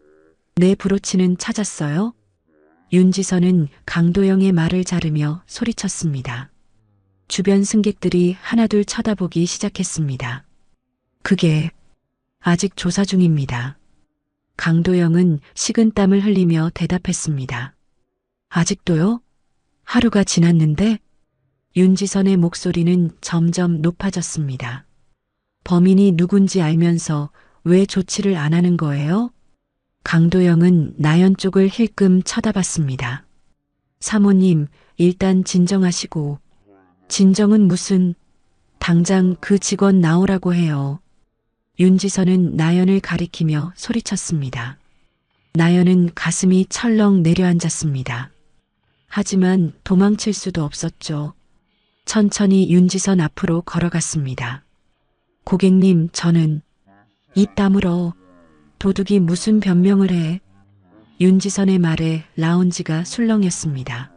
내 브로치는 찾았어요? 윤지선은 강도영의 말을 자르며 소리쳤습니다. 주변 승객들이 하나둘 쳐다보기 시작했습니다. 그게 아직 조사 중입니다. 강도영은 식은땀을 흘리며 대답했습니다. 아직도요? 하루가 지났는데? 윤지선의 목소리는 점점 높아졌습니다. 범인이 누군지 알면서 왜 조치를 안 하는 거예요? 강도영은 나연 쪽을 힐끔 쳐다봤습니다. 사모님, 일단 진정하시고. 진정은 무슨, 당장 그 직원 나오라고 해요. 윤지선은 나연을 가리키며 소리쳤습니다. 나연은 가슴이 철렁 내려앉았습니다. 하지만 도망칠 수도 없었죠. 천천히 윤지선 앞으로 걸어갔습니다. 고객님, 저는 입 다물어. 도둑이 무슨 변명을 해. 윤지선의 말에 라운지가 술렁였습니다.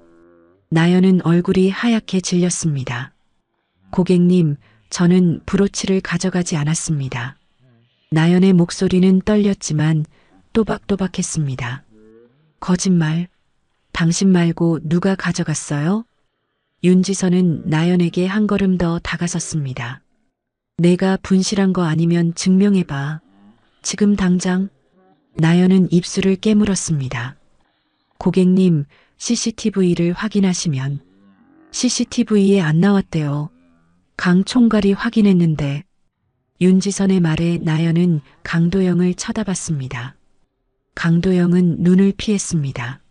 나연은 얼굴이 하얗게 질렸습니다. 고객님, 저는 브로치를 가져가지 않았습니다. 나연의 목소리는 떨렸지만 또박또박했습니다. 거짓말. 당신 말고 누가 가져갔어요? 윤지선은 나연에게 한 걸음 더 다가섰습니다. 내가 분실한 거 아니면 증명해봐. 지금 당장. 나연은 입술을 깨물었습니다. 고객님, CCTV를 확인하시면. CCTV에 안 나왔대요. 강 총괄이 확인했는데. 윤지선의 말에 나연은 강도영을 쳐다봤습니다. 강도영은 눈을 피했습니다.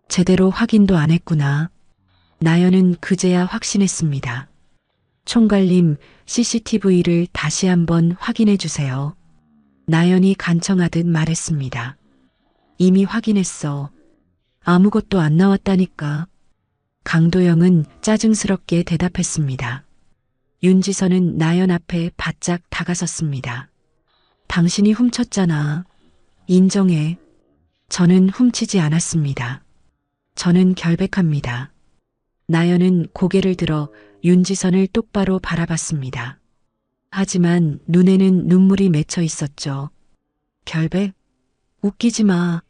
제대로 확인도 안 했구나. 나연은 그제야 확신했습니다. 총괄님, CCTV를 다시 한번 확인해 주세요. 나연이 간청하듯 말했습니다. 이미 확인했어. 아무것도 안 나왔다니까. 강도영은 짜증스럽게 대답했습니다. 윤지선은 나연 앞에 바짝 다가섰습니다. 당신이 훔쳤잖아. 인정해. 저는 훔치지 않았습니다. 저는 결백합니다. 나연은 고개를 들어 윤지선을 똑바로 바라봤습니다. 하지만 눈에는 눈물이 맺혀 있었죠. 결백? 웃기지 마.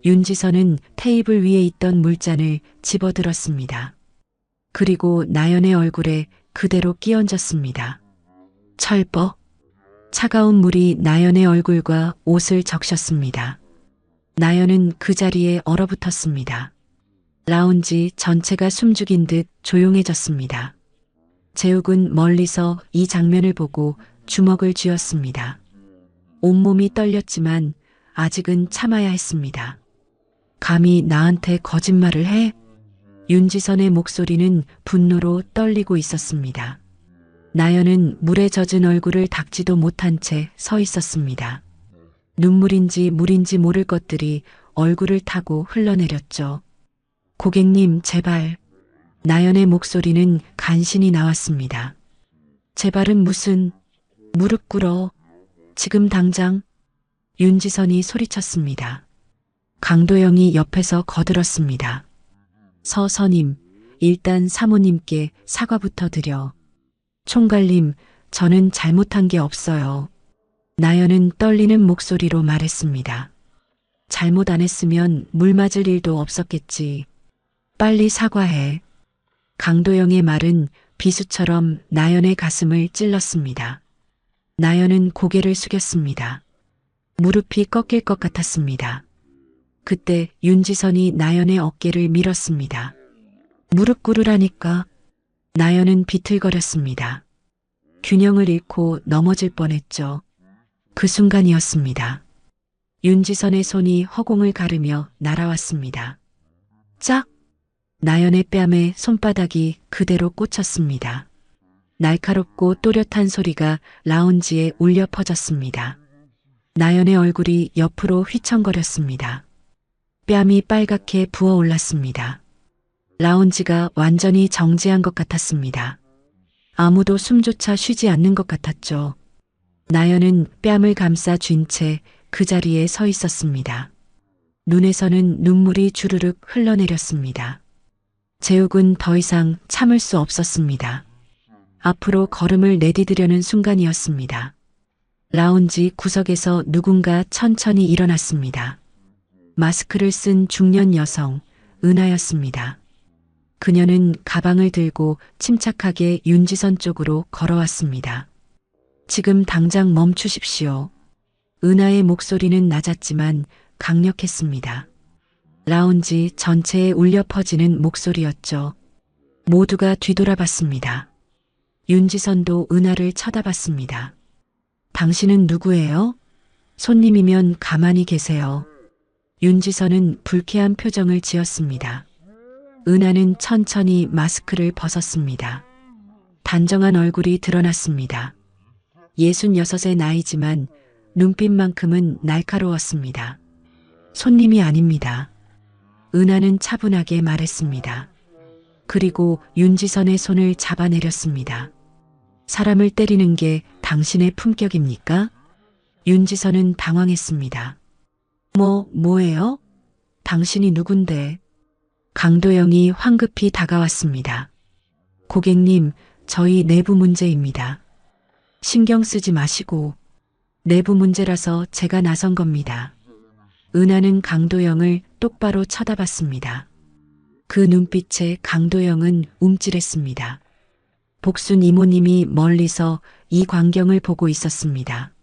윤지선은 테이블 위에 있던 물잔을 집어들었습니다. 그리고 나연의 얼굴에 그대로 끼얹었습니다. 철버. 차가운 물이 나연의 얼굴과 옷을 적셨습니다. 나연은 그 자리에 얼어붙었습니다. 라운지 전체가 숨죽인 듯 조용해졌습니다. 재욱은 멀리서 이 장면을 보고 주먹을 쥐었습니다. 온몸이 떨렸지만 아직은 참아야 했습니다. 감히 나한테 거짓말을 해? 윤지선의 목소리는 분노로 떨리고 있었습니다. 나연은 물에 젖은 얼굴을 닦지도 못한 채 서 있었습니다. 눈물인지 물인지 모를 것들이 얼굴을 타고 흘러내렸죠. 고객님, 제발. 나연의 목소리는 간신히 나왔습니다. 제발은 무슨, 무릎 꿇어. 지금 당장. 윤지선이 소리쳤습니다. 강도영이 옆에서 거들었습니다. 서선임, 일단 사모님께 사과부터 드려. 총괄님, 저는 잘못한 게 없어요. 나연은 떨리는 목소리로 말했습니다. 잘못 안 했으면 물 맞을 일도 없었겠지. 빨리 사과해. 강도영의 말은 비수처럼 나연의 가슴을 찔렀습니다. 나연은 고개를 숙였습니다. 무릎이 꺾일 것 같았습니다. 그때 윤지선이 나연의 어깨를 밀었습니다. 무릎 꿇으라니까. 나연은 비틀거렸습니다. 균형을 잃고 넘어질 뻔했죠. 그 순간이었습니다. 윤지선의 손이 허공을 가르며 날아왔습니다. 짝! 나연의 뺨에 손바닥이 그대로 꽂혔습니다. 날카롭고 또렷한 소리가 라운지에 울려 퍼졌습니다. 나연의 얼굴이 옆으로 휘청거렸습니다. 뺨이 빨갛게 부어올랐습니다. 라운지가 완전히 정지한 것 같았습니다. 아무도 숨조차 쉬지 않는 것 같았죠. 나연은 뺨을 감싸 쥔 채 그 자리에 서 있었습니다. 눈에서는 눈물이 주르륵 흘러내렸습니다. 재욱은 더 이상 참을 수 없었습니다. 앞으로 걸음을 내디디려는 순간이었습니다. 라운지 구석에서 누군가 천천히 일어났습니다. 마스크를 쓴 중년 여성, 은하였습니다. 그녀는 가방을 들고 침착하게 윤지선 쪽으로 걸어왔습니다. 지금 당장 멈추십시오. 은하의 목소리는 낮았지만 강력했습니다. 라운지 전체에 울려 퍼지는 목소리였죠. 모두가 뒤돌아봤습니다. 윤지선도 은하를 쳐다봤습니다. 당신은 누구예요? 손님이면 가만히 계세요. 윤지선은 불쾌한 표정을 지었습니다. 은하는 천천히 마스크를 벗었습니다. 단정한 얼굴이 드러났습니다. 66의 나이지만 눈빛만큼은 날카로웠습니다. 손님이 아닙니다. 은하는 차분하게 말했습니다. 그리고 윤지선의 손을 잡아내렸습니다. 사람을 때리는 게 당신의 품격입니까? 윤지선은 당황했습니다. 뭐예요? 당신이 누군데? 강도영이 황급히 다가왔습니다. 고객님, 저희 내부 문제입니다. 신경 쓰지 마시고. 내부 문제라서 제가 나선 겁니다. 은하는 강도영을 똑바로 쳐다봤습니다. 그 눈빛에 강도영은 움찔했습니다. 복순 이모님이 멀리서 이 광경을 보고 있었습니다.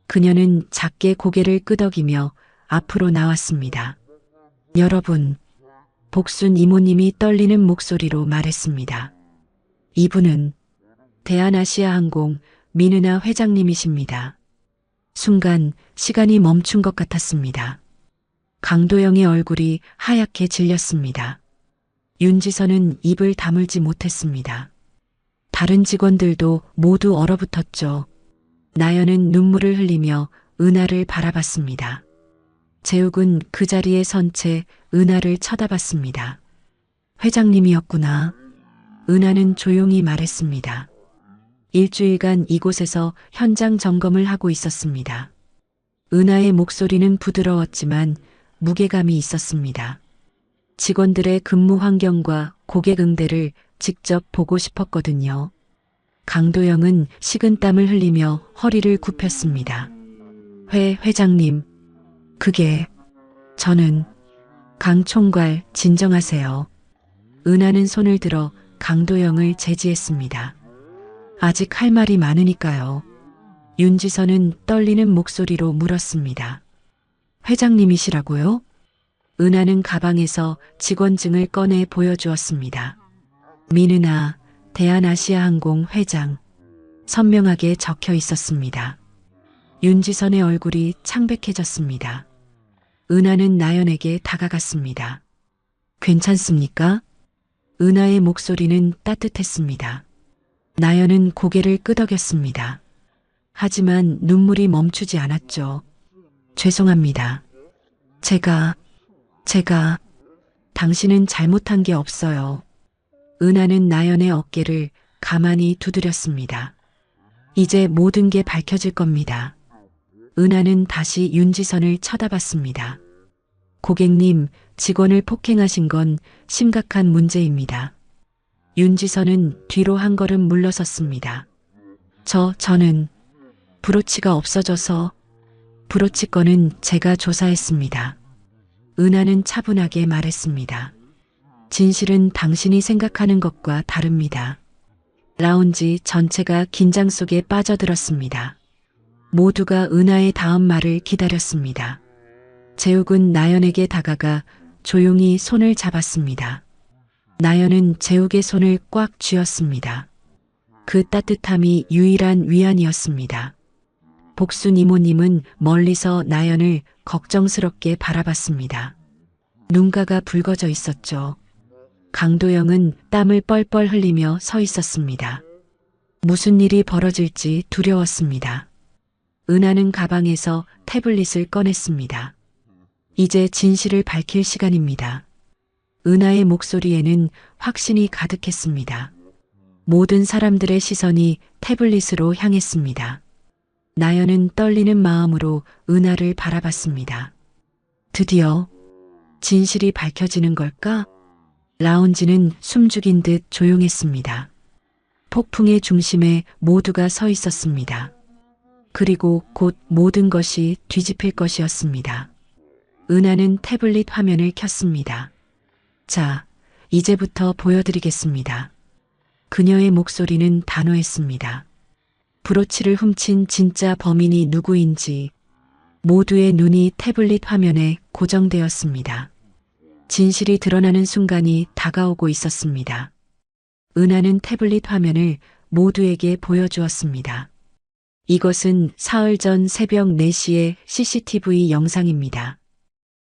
그녀는 작게 고개를 끄덕이며 앞으로 나왔습니다. 여러분, 복순 이모님이 떨리는 목소리로 말했습니다. 이분은 대한아시아항공 민은아 회장님이십니다. 순간 시간이 멈춘 것 같았습니다. 강도영의 얼굴이 하얗게 질렸습니다. 윤지선은 입을 다물지 못했습니다. 다른 직원들도 모두 얼어붙었죠. 나연은 눈물을 흘리며 은하를 바라봤습니다. 재욱은 그 자리에 선 채 은하를 쳐다봤습니다. 회장님이었구나. 은하는 조용히 말했습니다. 일주일간 이곳에서 현장 점검을 하고 있었습니다. 은하의 목소리는 부드러웠지만 무게감이 있었습니다. 직원들의 근무 환경과 고객 응대를 직접 보고 싶었거든요. 강도영은 식은땀을 흘리며 허리를 굽혔습니다. 회장님, 저는 강 총괄 진정하세요. 은하는 손을 들어 강도영을 제지했습니다. 아직 할 말이 많으니까요. 윤지선은 떨리는 목소리로 물었습니다. 회장님이시라고요? 은하는 가방에서 직원증을 꺼내 보여주었습니다. 민은아, 대한아시아항공 회장. 선명하게 적혀 있었습니다. 윤지선의 얼굴이 창백해졌습니다. 은하는 나연에게 다가갔습니다. 괜찮습니까? 은하의 목소리는 따뜻했습니다. 나연은 고개를 끄덕였습니다. 하지만 눈물이 멈추지 않았죠. 죄송합니다. 제가 당신은 잘못한 게 없어요. 은하는 나연의 어깨를 가만히 두드렸습니다. 이제 모든 게 밝혀질 겁니다. 은하는 다시 윤지선을 쳐다봤습니다. 고객님, 직원을 폭행하신 건 심각한 문제입니다. 윤지선은 뒤로 한 걸음 물러섰습니다. 저는 브로치가 없어져서 브로치 건은 제가 조사했습니다. 은하는 차분하게 말했습니다. 진실은 당신이 생각하는 것과 다릅니다. 라운지 전체가 긴장 속에 빠져들었습니다. 모두가 은하의 다음 말을 기다렸습니다. 재욱은 나연에게 다가가 조용히 손을 잡았습니다. 나연은 재욱의 손을 꽉 쥐었습니다. 그 따뜻함이 유일한 위안이었습니다. 복순 이모님은 멀리서 나연을 걱정스럽게 바라봤습니다. 눈가가 붉어져 있었죠. 강도영은 땀을 뻘뻘 흘리며 서 있었습니다. 무슨 일이 벌어질지 두려웠습니다. 은하는 가방에서 태블릿을 꺼냈습니다. 이제 진실을 밝힐 시간입니다. 은하의 목소리에는 확신이 가득했습니다. 모든 사람들의 시선이 태블릿으로 향했습니다. 나연은 떨리는 마음으로 은하를 바라봤습니다. 드디어 진실이 밝혀지는 걸까? 라운지는 숨죽인 듯 조용했습니다. 폭풍의 중심에 모두가 서 있었습니다. 그리고 곧 모든 것이 뒤집힐 것이었습니다. 은하는 태블릿 화면을 켰습니다. 자, 이제부터 보여드리겠습니다. 그녀의 목소리는 단호했습니다. 브로치를 훔친 진짜 범인이 누구인지 모두의 눈이 태블릿 화면에 고정되었습니다. 진실이 드러나는 순간이 다가오고 있었습니다. 은하는 태블릿 화면을 모두에게 보여주었습니다. 이것은 사흘 전 새벽 4시의 CCTV 영상입니다.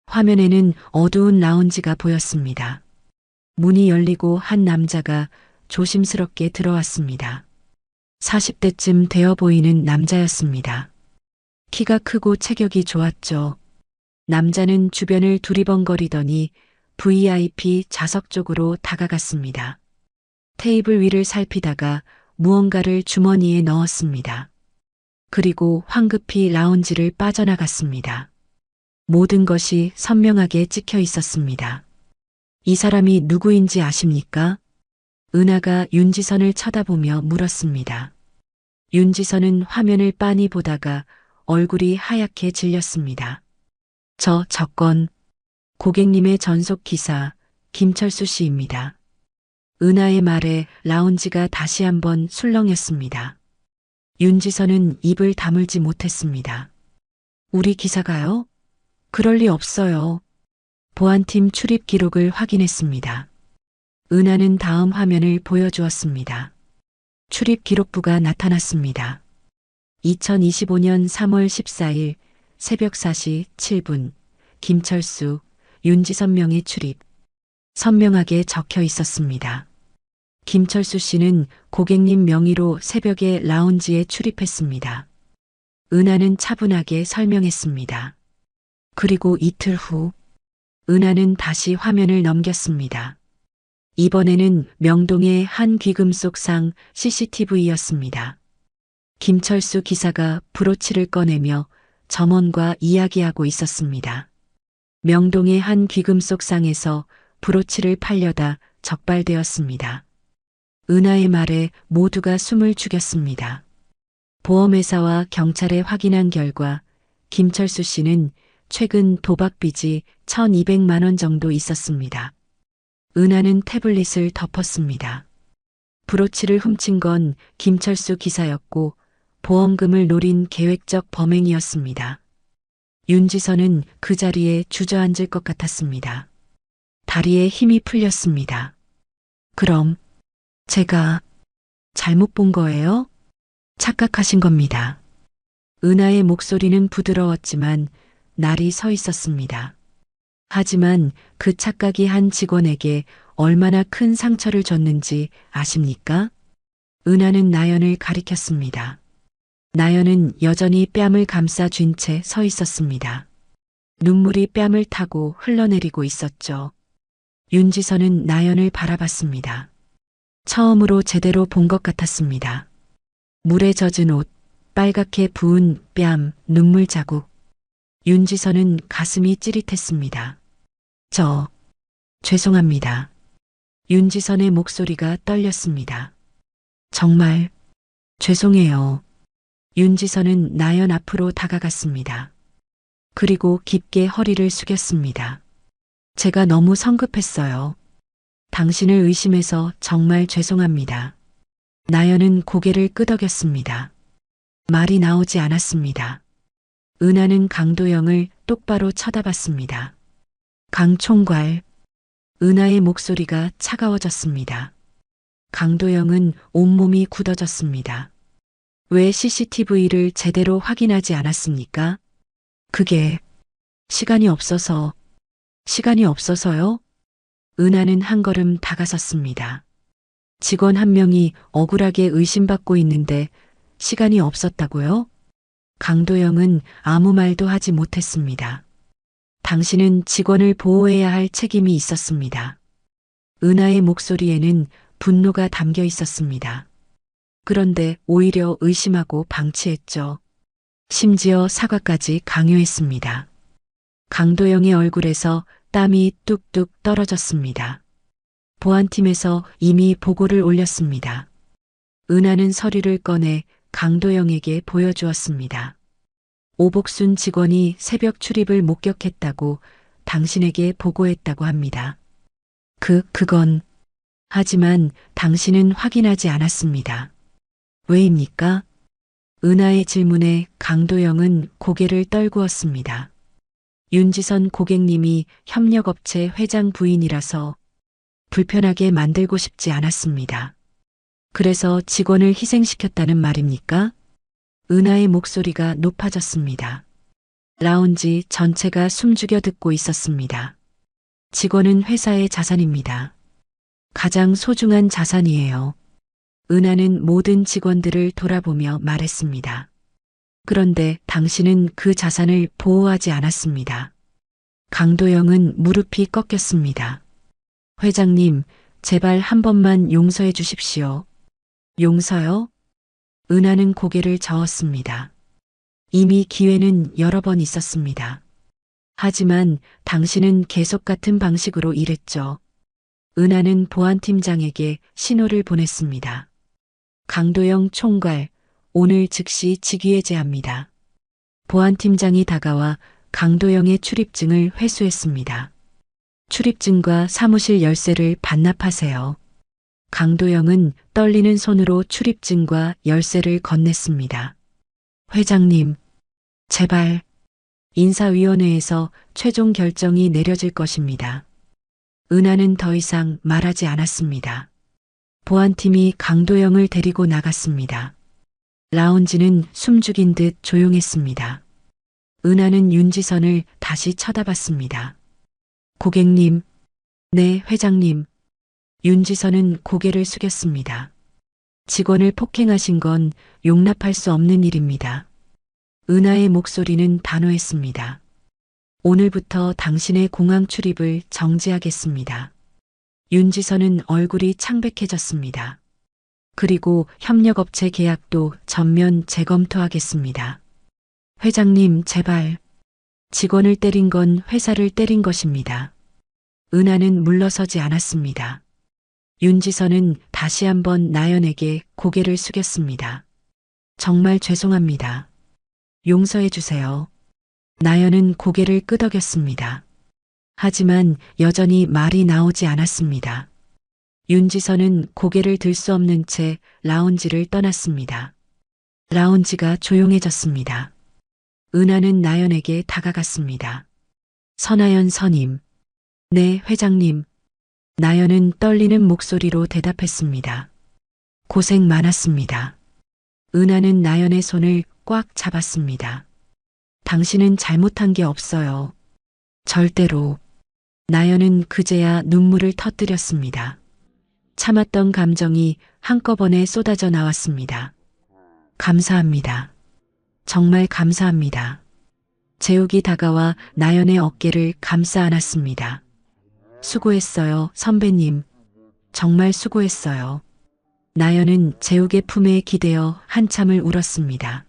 화면에는 어두운 라운지가 보였습니다. 문이 열리고 한 남자가 조심스럽게 들어왔습니다. 40대쯤 되어 보이는 남자였습니다. 키가 크고 체격이 좋았죠. 남자는 주변을 두리번거리더니 VIP 좌석 쪽으로 다가갔습니다. 테이블 위를 살피다가 무언가를 주머니에 넣었습니다. 그리고 황급히 라운지를 빠져나갔습니다. 모든 것이 선명하게 찍혀 있었습니다. 이 사람이 누구인지 아십니까? 은하가 윤지선을 쳐다보며 물었습니다. 윤지선은 화면을 빤히 보다가 얼굴이 하얗게 질렸습니다. 저 저건 고객님의 전속 기사 김철수 씨입니다. 은하의 말에 라운지가 다시 한번 술렁였습니다. 윤지선은 입을 다물지 못했습니다. 우리 기사가요? 그럴 리 없어요. 보안팀 출입 기록을 확인했습니다. 은하는 다음 화면을 보여주었습니다. 출입 기록부가 나타났습니다. 2025년 3월 14일 새벽 4시 7분 김철수, 윤지선 명의 출입. 선명하게 적혀 있었습니다. 김철수 씨는 고객님 명의로 새벽에 라운지에 출입했습니다. 은하는 차분하게 설명했습니다. 그리고 이틀 후 은하는 다시 화면을 넘겼습니다. 이번에는 명동의 한 귀금속 상 CCTV였습니다. 김철수 기사가 브로치를 꺼내며 점원과 이야기하고 있었습니다. 명동의 한 귀금속 상에서 브로치를 팔려다 적발되었습니다. 은하의 말에 모두가 숨을 죽였습니다. 보험회사와 경찰에 확인한 결과 김철수 씨는 최근 도박 빚이 1,200만 원 정도 있었습니다. 은하는 태블릿을 덮었습니다. 브로치를 훔친 건 김철수 기사였고 보험금을 노린 계획적 범행이었습니다. 윤지선은 그 자리에 주저앉을 것 같았습니다. 다리에 힘이 풀렸습니다. 그럼 제가 잘못 본 거예요? 착각하신 겁니다. 은하의 목소리는 부드러웠지만 날이 서 있었습니다. 하지만 그 착각이 한 직원에게 얼마나 큰 상처를 줬는지 아십니까? 은하는 나연을 가리켰습니다. 나연은 여전히 뺨을 감싸 쥔 채 서 있었습니다. 눈물이 뺨을 타고 흘러내리고 있었죠. 윤지선은 나연을 바라봤습니다. 처음으로 제대로 본 것 같았습니다. 물에 젖은 옷, 빨갛게 부은 뺨, 눈물 자국. 윤지선은 가슴이 찌릿했습니다. 죄송합니다. 윤지선의 목소리가 떨렸습니다. 정말 죄송해요. 윤지선은 나연 앞으로 다가갔습니다. 그리고 깊게 허리를 숙였습니다. 제가 너무 성급했어요. 당신을 의심해서 정말 죄송합니다. 나연은 고개를 끄덕였습니다. 말이 나오지 않았습니다. 은하는 강도영을 똑바로 쳐다봤습니다. 강 총괄. 은하의 목소리가 차가워졌습니다. 강도영은 온몸이 굳어졌습니다. 왜 CCTV를 제대로 확인하지 않았습니까? 그게 시간이 없어서요? 은하는 한 걸음 다가섰습니다. 직원 한 명이 억울하게 의심받고 있는데 시간이 없었다고요? 강도영은 아무 말도 하지 못했습니다. 당신은 직원을 보호해야 할 책임이 있었습니다. 은하의 목소리에는 분노가 담겨 있었습니다. 그런데 오히려 의심하고 방치했죠. 심지어 사과까지 강요했습니다. 강도영의 얼굴에서 땀이 뚝뚝 떨어졌습니다. 보안팀에서 이미 보고를 올렸습니다. 은하는 서류를 꺼내 강도영에게 보여주었습니다. 오복순 직원이 새벽 출입을 목격했다고 당신에게 보고했다고 합니다. 그건. 하지만 당신은 확인하지 않았습니다. 왜입니까? 은하의 질문에 강도영은 고개를 떨구었습니다. 윤지선 고객님이 협력업체 회장 부인이라서 불편하게 만들고 싶지 않았습니다. 그래서 직원을 희생시켰다는 말입니까? 은하의 목소리가 높아졌습니다. 라운지 전체가 숨죽여 듣고 있었습니다. 직원은 회사의 자산입니다. 가장 소중한 자산이에요. 은하는 모든 직원들을 돌아보며 말했습니다. 그런데 당신은 그 자산을 보호하지 않았습니다. 강도영은 무릎이 꺾였습니다. 회장님, 제발 한 번만 용서해 주십시오. 용서요? 은하는 고개를 저었습니다. 이미 기회는 여러 번 있었습니다. 하지만 당신은 계속 같은 방식으로 일했죠. 은하는 보안팀장에게 신호를 보냈습니다. 강도영 총괄, 오늘 즉시 직위해제합니다. 보안팀장이 다가와 강도영의 출입증을 회수했습니다. 출입증과 사무실 열쇠를 반납하세요. 강도영은 떨리는 손으로 출입증과 열쇠를 건넸습니다. 회장님, 제발. 인사위원회에서 최종 결정이 내려질 것입니다. 은하는 더 이상 말하지 않았습니다. 보안팀이 강도영을 데리고 나갔습니다. 라운지는 숨죽인 듯 조용했습니다. 은하는 윤지선을 다시 쳐다봤습니다. 고객님, 네, 회장님. 윤지선은 고개를 숙였습니다. 직원을 폭행하신 건 용납할 수 없는 일입니다. 은하의 목소리는 단호했습니다. 오늘부터 당신의 공항 출입을 정지하겠습니다. 윤지선은 얼굴이 창백해졌습니다. 그리고 협력업체 계약도 전면 재검토하겠습니다. 회장님, 제발. 직원을 때린 건 회사를 때린 것입니다. 은하는 물러서지 않았습니다. 윤지선은 다시 한번 나연에게 고개를 숙였습니다. 정말 죄송합니다. 용서해 주세요. 나연은 고개를 끄덕였습니다. 하지만 여전히 말이 나오지 않았습니다. 윤지선은 고개를 들 수 없는 채 라운지를 떠났습니다. 라운지가 조용해졌습니다. 은하는 나연에게 다가갔습니다. 선하연 선임. 네, 회장님. 나연은 떨리는 목소리로 대답했습니다. 고생 많았습니다. 은하는 나연의 손을 꽉 잡았습니다. 당신은 잘못한 게 없어요. 절대로. 나연은 그제야 눈물을 터뜨렸습니다. 참았던 감정이 한꺼번에 쏟아져 나왔습니다. 감사합니다. 정말 감사합니다. 재욱이 다가와 나연의 어깨를 감싸 안았습니다. 수고했어요, 선배님. 정말 수고했어요. 나연은 재욱의 품에 기대어 한참을 울었습니다.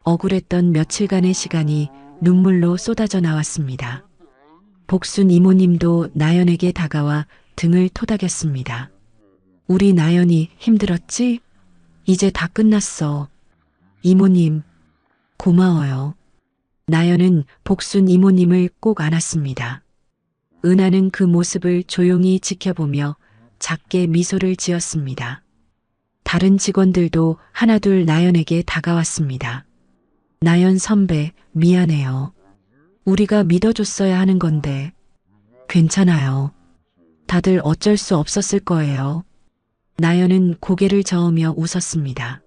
억울했던 며칠간의 시간이 눈물로 쏟아져 나왔습니다. 복순 이모님도 나연에게 다가와 등을 토닥였습니다. 우리 나연이 힘들었지? 이제 다 끝났어. 이모님, 고마워요. 나연은 복순 이모님을 꼭 안았습니다. 은하는 그 모습을 조용히 지켜보며 작게 미소를 지었습니다. 다른 직원들도 하나둘 나연에게 다가왔습니다. 나연 선배, 미안해요. 우리가 믿어줬어야 하는 건데. 괜찮아요. 다들 어쩔 수 없었을 거예요. 나연은 고개를 저으며 웃었습니다.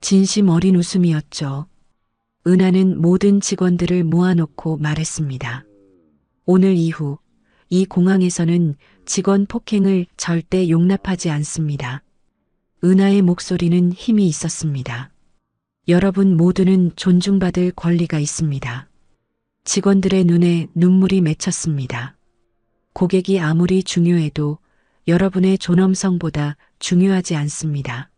진심 어린 웃음이었죠. 은하는 모든 직원들을 모아놓고 말했습니다. 오늘 이후 이 공항에서는 직원 폭행을 절대 용납하지 않습니다. 은하의 목소리는 힘이 있었습니다. 여러분 모두는 존중받을 권리가 있습니다. 직원들의 눈에 눈물이 맺혔습니다. 고객이 아무리 중요해도 여러분의 존엄성보다 중요하지 않습니다.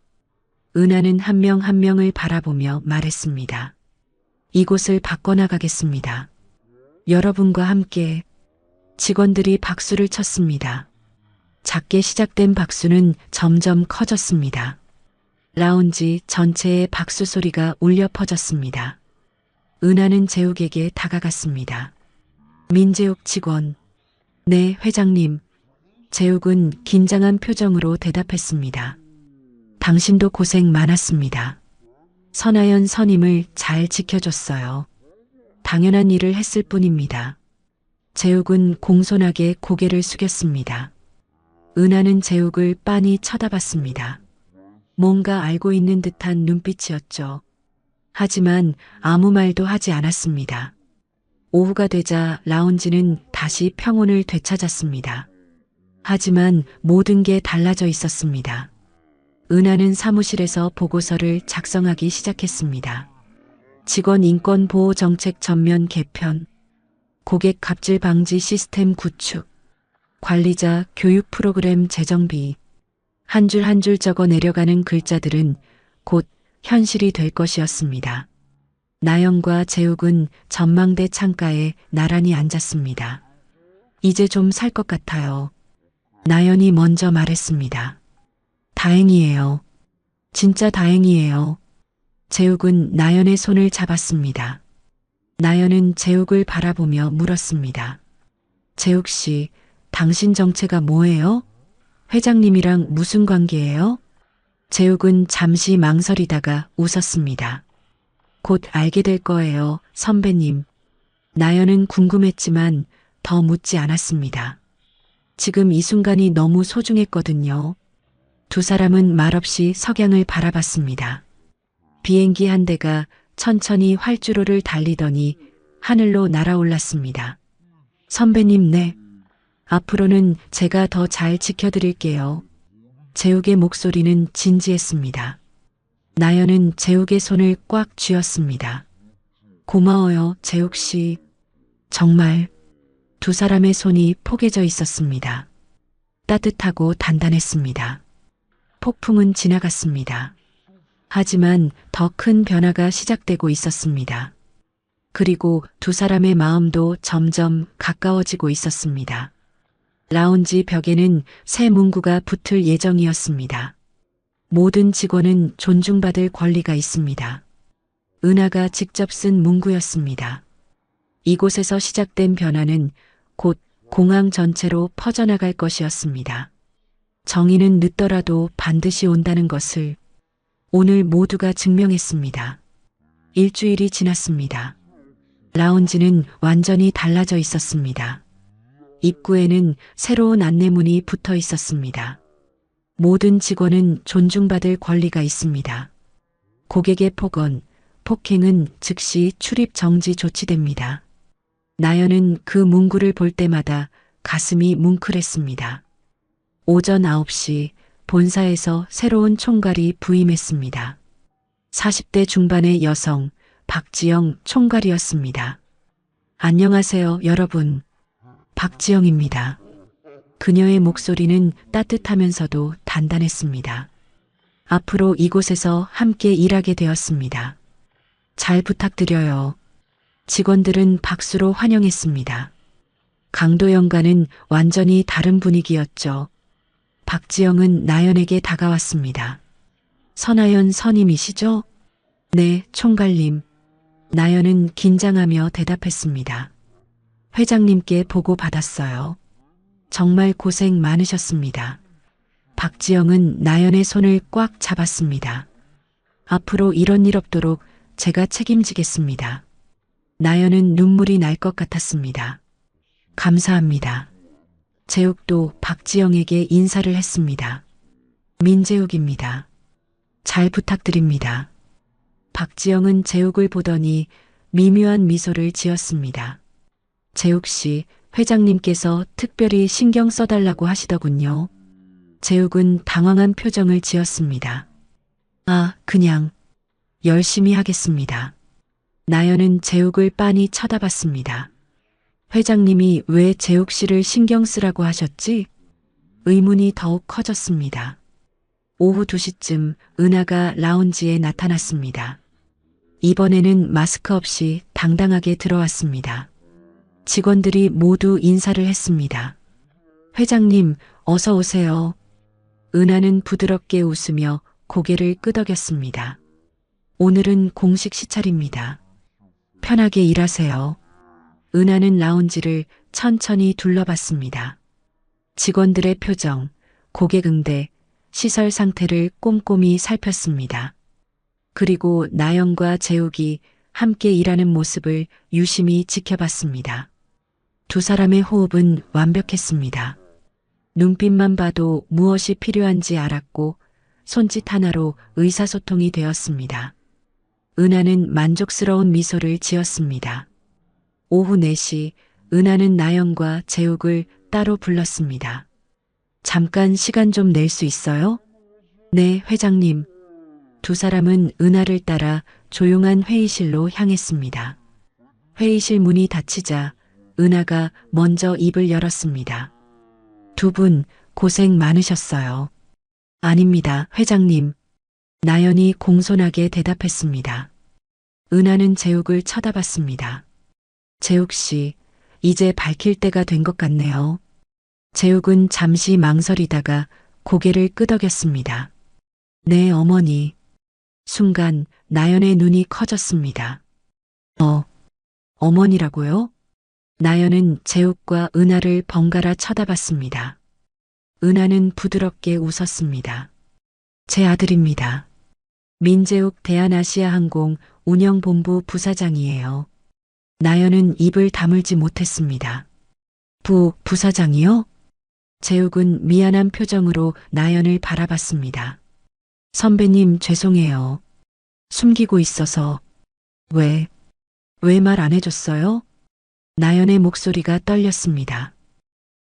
은하는 한 명 한 명을 바라보며 말했습니다. 이곳을 바꿔나가겠습니다. 여러분과 함께. 직원들이 박수를 쳤습니다. 작게 시작된 박수는 점점 커졌습니다. 라운지 전체에 박수 소리가 울려 퍼졌습니다. 은하는 재욱에게 다가갔습니다. 민재욱 직원. 네, 회장님. 재욱은 긴장한 표정으로 대답했습니다. 당신도 고생 많았습니다. 선하연 선임을 잘 지켜줬어요. 당연한 일을 했을 뿐입니다. 재욱은 공손하게 고개를 숙였습니다. 은하는 재욱을 빤히 쳐다봤습니다. 뭔가 알고 있는 듯한 눈빛이었죠. 하지만 아무 말도 하지 않았습니다. 오후가 되자 라운지는 다시 평온을 되찾았습니다. 하지만 모든 게 달라져 있었습니다. 은하는 사무실에서 보고서를 작성하기 시작했습니다. 직원 인권 보호 정책 전면 개편, 고객 갑질 방지 시스템 구축, 관리자 교육 프로그램 재정비. 한 줄 한 줄 적어 내려가는 글자들은 곧 현실이 될 것이었습니다. 나영과 재욱은 전망대 창가에 나란히 앉았습니다. 이제 좀 살 것 같아요. 나연이 먼저 말했습니다. 다행이에요. 진짜 다행이에요. 재욱은 나연의 손을 잡았습니다. 나연은 재욱을 바라보며 물었습니다. 재욱 씨, 당신 정체가 뭐예요? 회장님이랑 무슨 관계예요? 재욱은 잠시 망설이다가 웃었습니다. 곧 알게 될 거예요, 선배님. 나연은 궁금했지만 더 묻지 않았습니다. 지금 이 순간이 너무 소중했거든요. 두 사람은 말없이 석양을 바라봤습니다. 비행기 한 대가 천천히 활주로를 달리더니 하늘로 날아올랐습니다. 선배님, 네. 앞으로는 제가 더 잘 지켜드릴게요. 재욱의 목소리는 진지했습니다. 나연은 재욱의 손을 꽉 쥐었습니다. 고마워요, 재욱 씨. 정말. 두 사람의 손이 포개져 있었습니다. 따뜻하고 단단했습니다. 폭풍은 지나갔습니다. 하지만 더 큰 변화가 시작되고 있었습니다. 그리고 두 사람의 마음도 점점 가까워지고 있었습니다. 라운지 벽에는 새 문구가 붙을 예정이었습니다. 모든 직원은 존중받을 권리가 있습니다. 은하가 직접 쓴 문구였습니다. 이곳에서 시작된 변화는 곧 공항 전체로 퍼져나갈 것이었습니다. 정의는 늦더라도 반드시 온다는 것을 오늘 모두가 증명했습니다. 일주일이 지났습니다. 라운지는 완전히 달라져 있었습니다. 입구에는 새로운 안내문이 붙어 있었습니다. 모든 직원은 존중받을 권리가 있습니다. 고객의 폭언, 폭행은 즉시 출입 정지 조치됩니다. 나연은 그 문구를 볼 때마다 가슴이 뭉클했습니다. 오전 9시 본사에서 새로운 총괄이 부임했습니다. 40대 중반의 여성 박지영 총괄이었습니다. 안녕하세요, 여러분. 박지영입니다. 그녀의 목소리는 따뜻하면서도 단단했습니다. 앞으로 이곳에서 함께 일하게 되었습니다. 잘 부탁드려요. 직원들은 박수로 환영했습니다. 강도영과는 완전히 다른 분위기였죠. 박지영은 나연에게 다가왔습니다. 선하연 선임이시죠? 네, 총괄님. 나연은 긴장하며 대답했습니다. 회장님께 보고 받았어요. 정말 고생 많으셨습니다. 박지영은 나연의 손을 꽉 잡았습니다. 앞으로 이런 일 없도록 제가 책임지겠습니다. 나연은 눈물이 날 것 같았습니다. 감사합니다. 재욱도 박지영에게 인사를 했습니다. 민재욱입니다. 잘 부탁드립니다. 박지영은 재욱을 보더니 미묘한 미소를 지었습니다. 재욱 씨, 회장님께서 특별히 신경 써달라고 하시더군요. 재욱은 당황한 표정을 지었습니다. 아, 그냥 열심히 하겠습니다. 나연은 재욱을 빤히 쳐다봤습니다. 회장님이 왜 재욱 씨를 신경 쓰라고 하셨지? 의문이 더욱 커졌습니다. 오후 2시쯤 은하가 라운지에 나타났습니다. 이번에는 마스크 없이 당당하게 들어왔습니다. 직원들이 모두 인사를 했습니다. 회장님, 어서 오세요. 은하는 부드럽게 웃으며 고개를 끄덕였습니다. 오늘은 공식 시찰입니다. 편하게 일하세요. 은하는 라운지를 천천히 둘러봤습니다. 직원들의 표정, 고객 응대, 시설 상태를 꼼꼼히 살폈습니다. 그리고 나연과 재욱이 함께 일하는 모습을 유심히 지켜봤습니다. 두 사람의 호흡은 완벽했습니다. 눈빛만 봐도 무엇이 필요한지 알았고 손짓 하나로 의사소통이 되었습니다. 은하는 만족스러운 미소를 지었습니다. 오후 4시 은하는 나연과 재욱을 따로 불렀습니다. 잠깐 시간 좀 낼 수 있어요? 네, 회장님. 두 사람은 은하를 따라 조용한 회의실로 향했습니다. 회의실 문이 닫히자 은하가 먼저 입을 열었습니다. 두 분 고생 많으셨어요. 아닙니다, 회장님. 나연이 공손하게 대답했습니다. 은하는 재욱을 쳐다봤습니다. 재욱 씨, 이제 밝힐 때가 된 것 같네요. 재욱은 잠시 망설이다가 고개를 끄덕였습니다. 네, 어머니. 순간 나연의 눈이 커졌습니다. 어머니라고요? 나연은 재욱과 은하를 번갈아 쳐다봤습니다. 은하는 부드럽게 웃었습니다. 제 아들입니다. 민재욱 대한아시아항공 운영본부 부사장이에요. 나연은 입을 다물지 못했습니다. 부사장이요? 재욱은 미안한 표정으로 나연을 바라봤습니다. 선배님 죄송해요. 숨기고 있어서. 왜 말 안 해줬어요? 나연의 목소리가 떨렸습니다.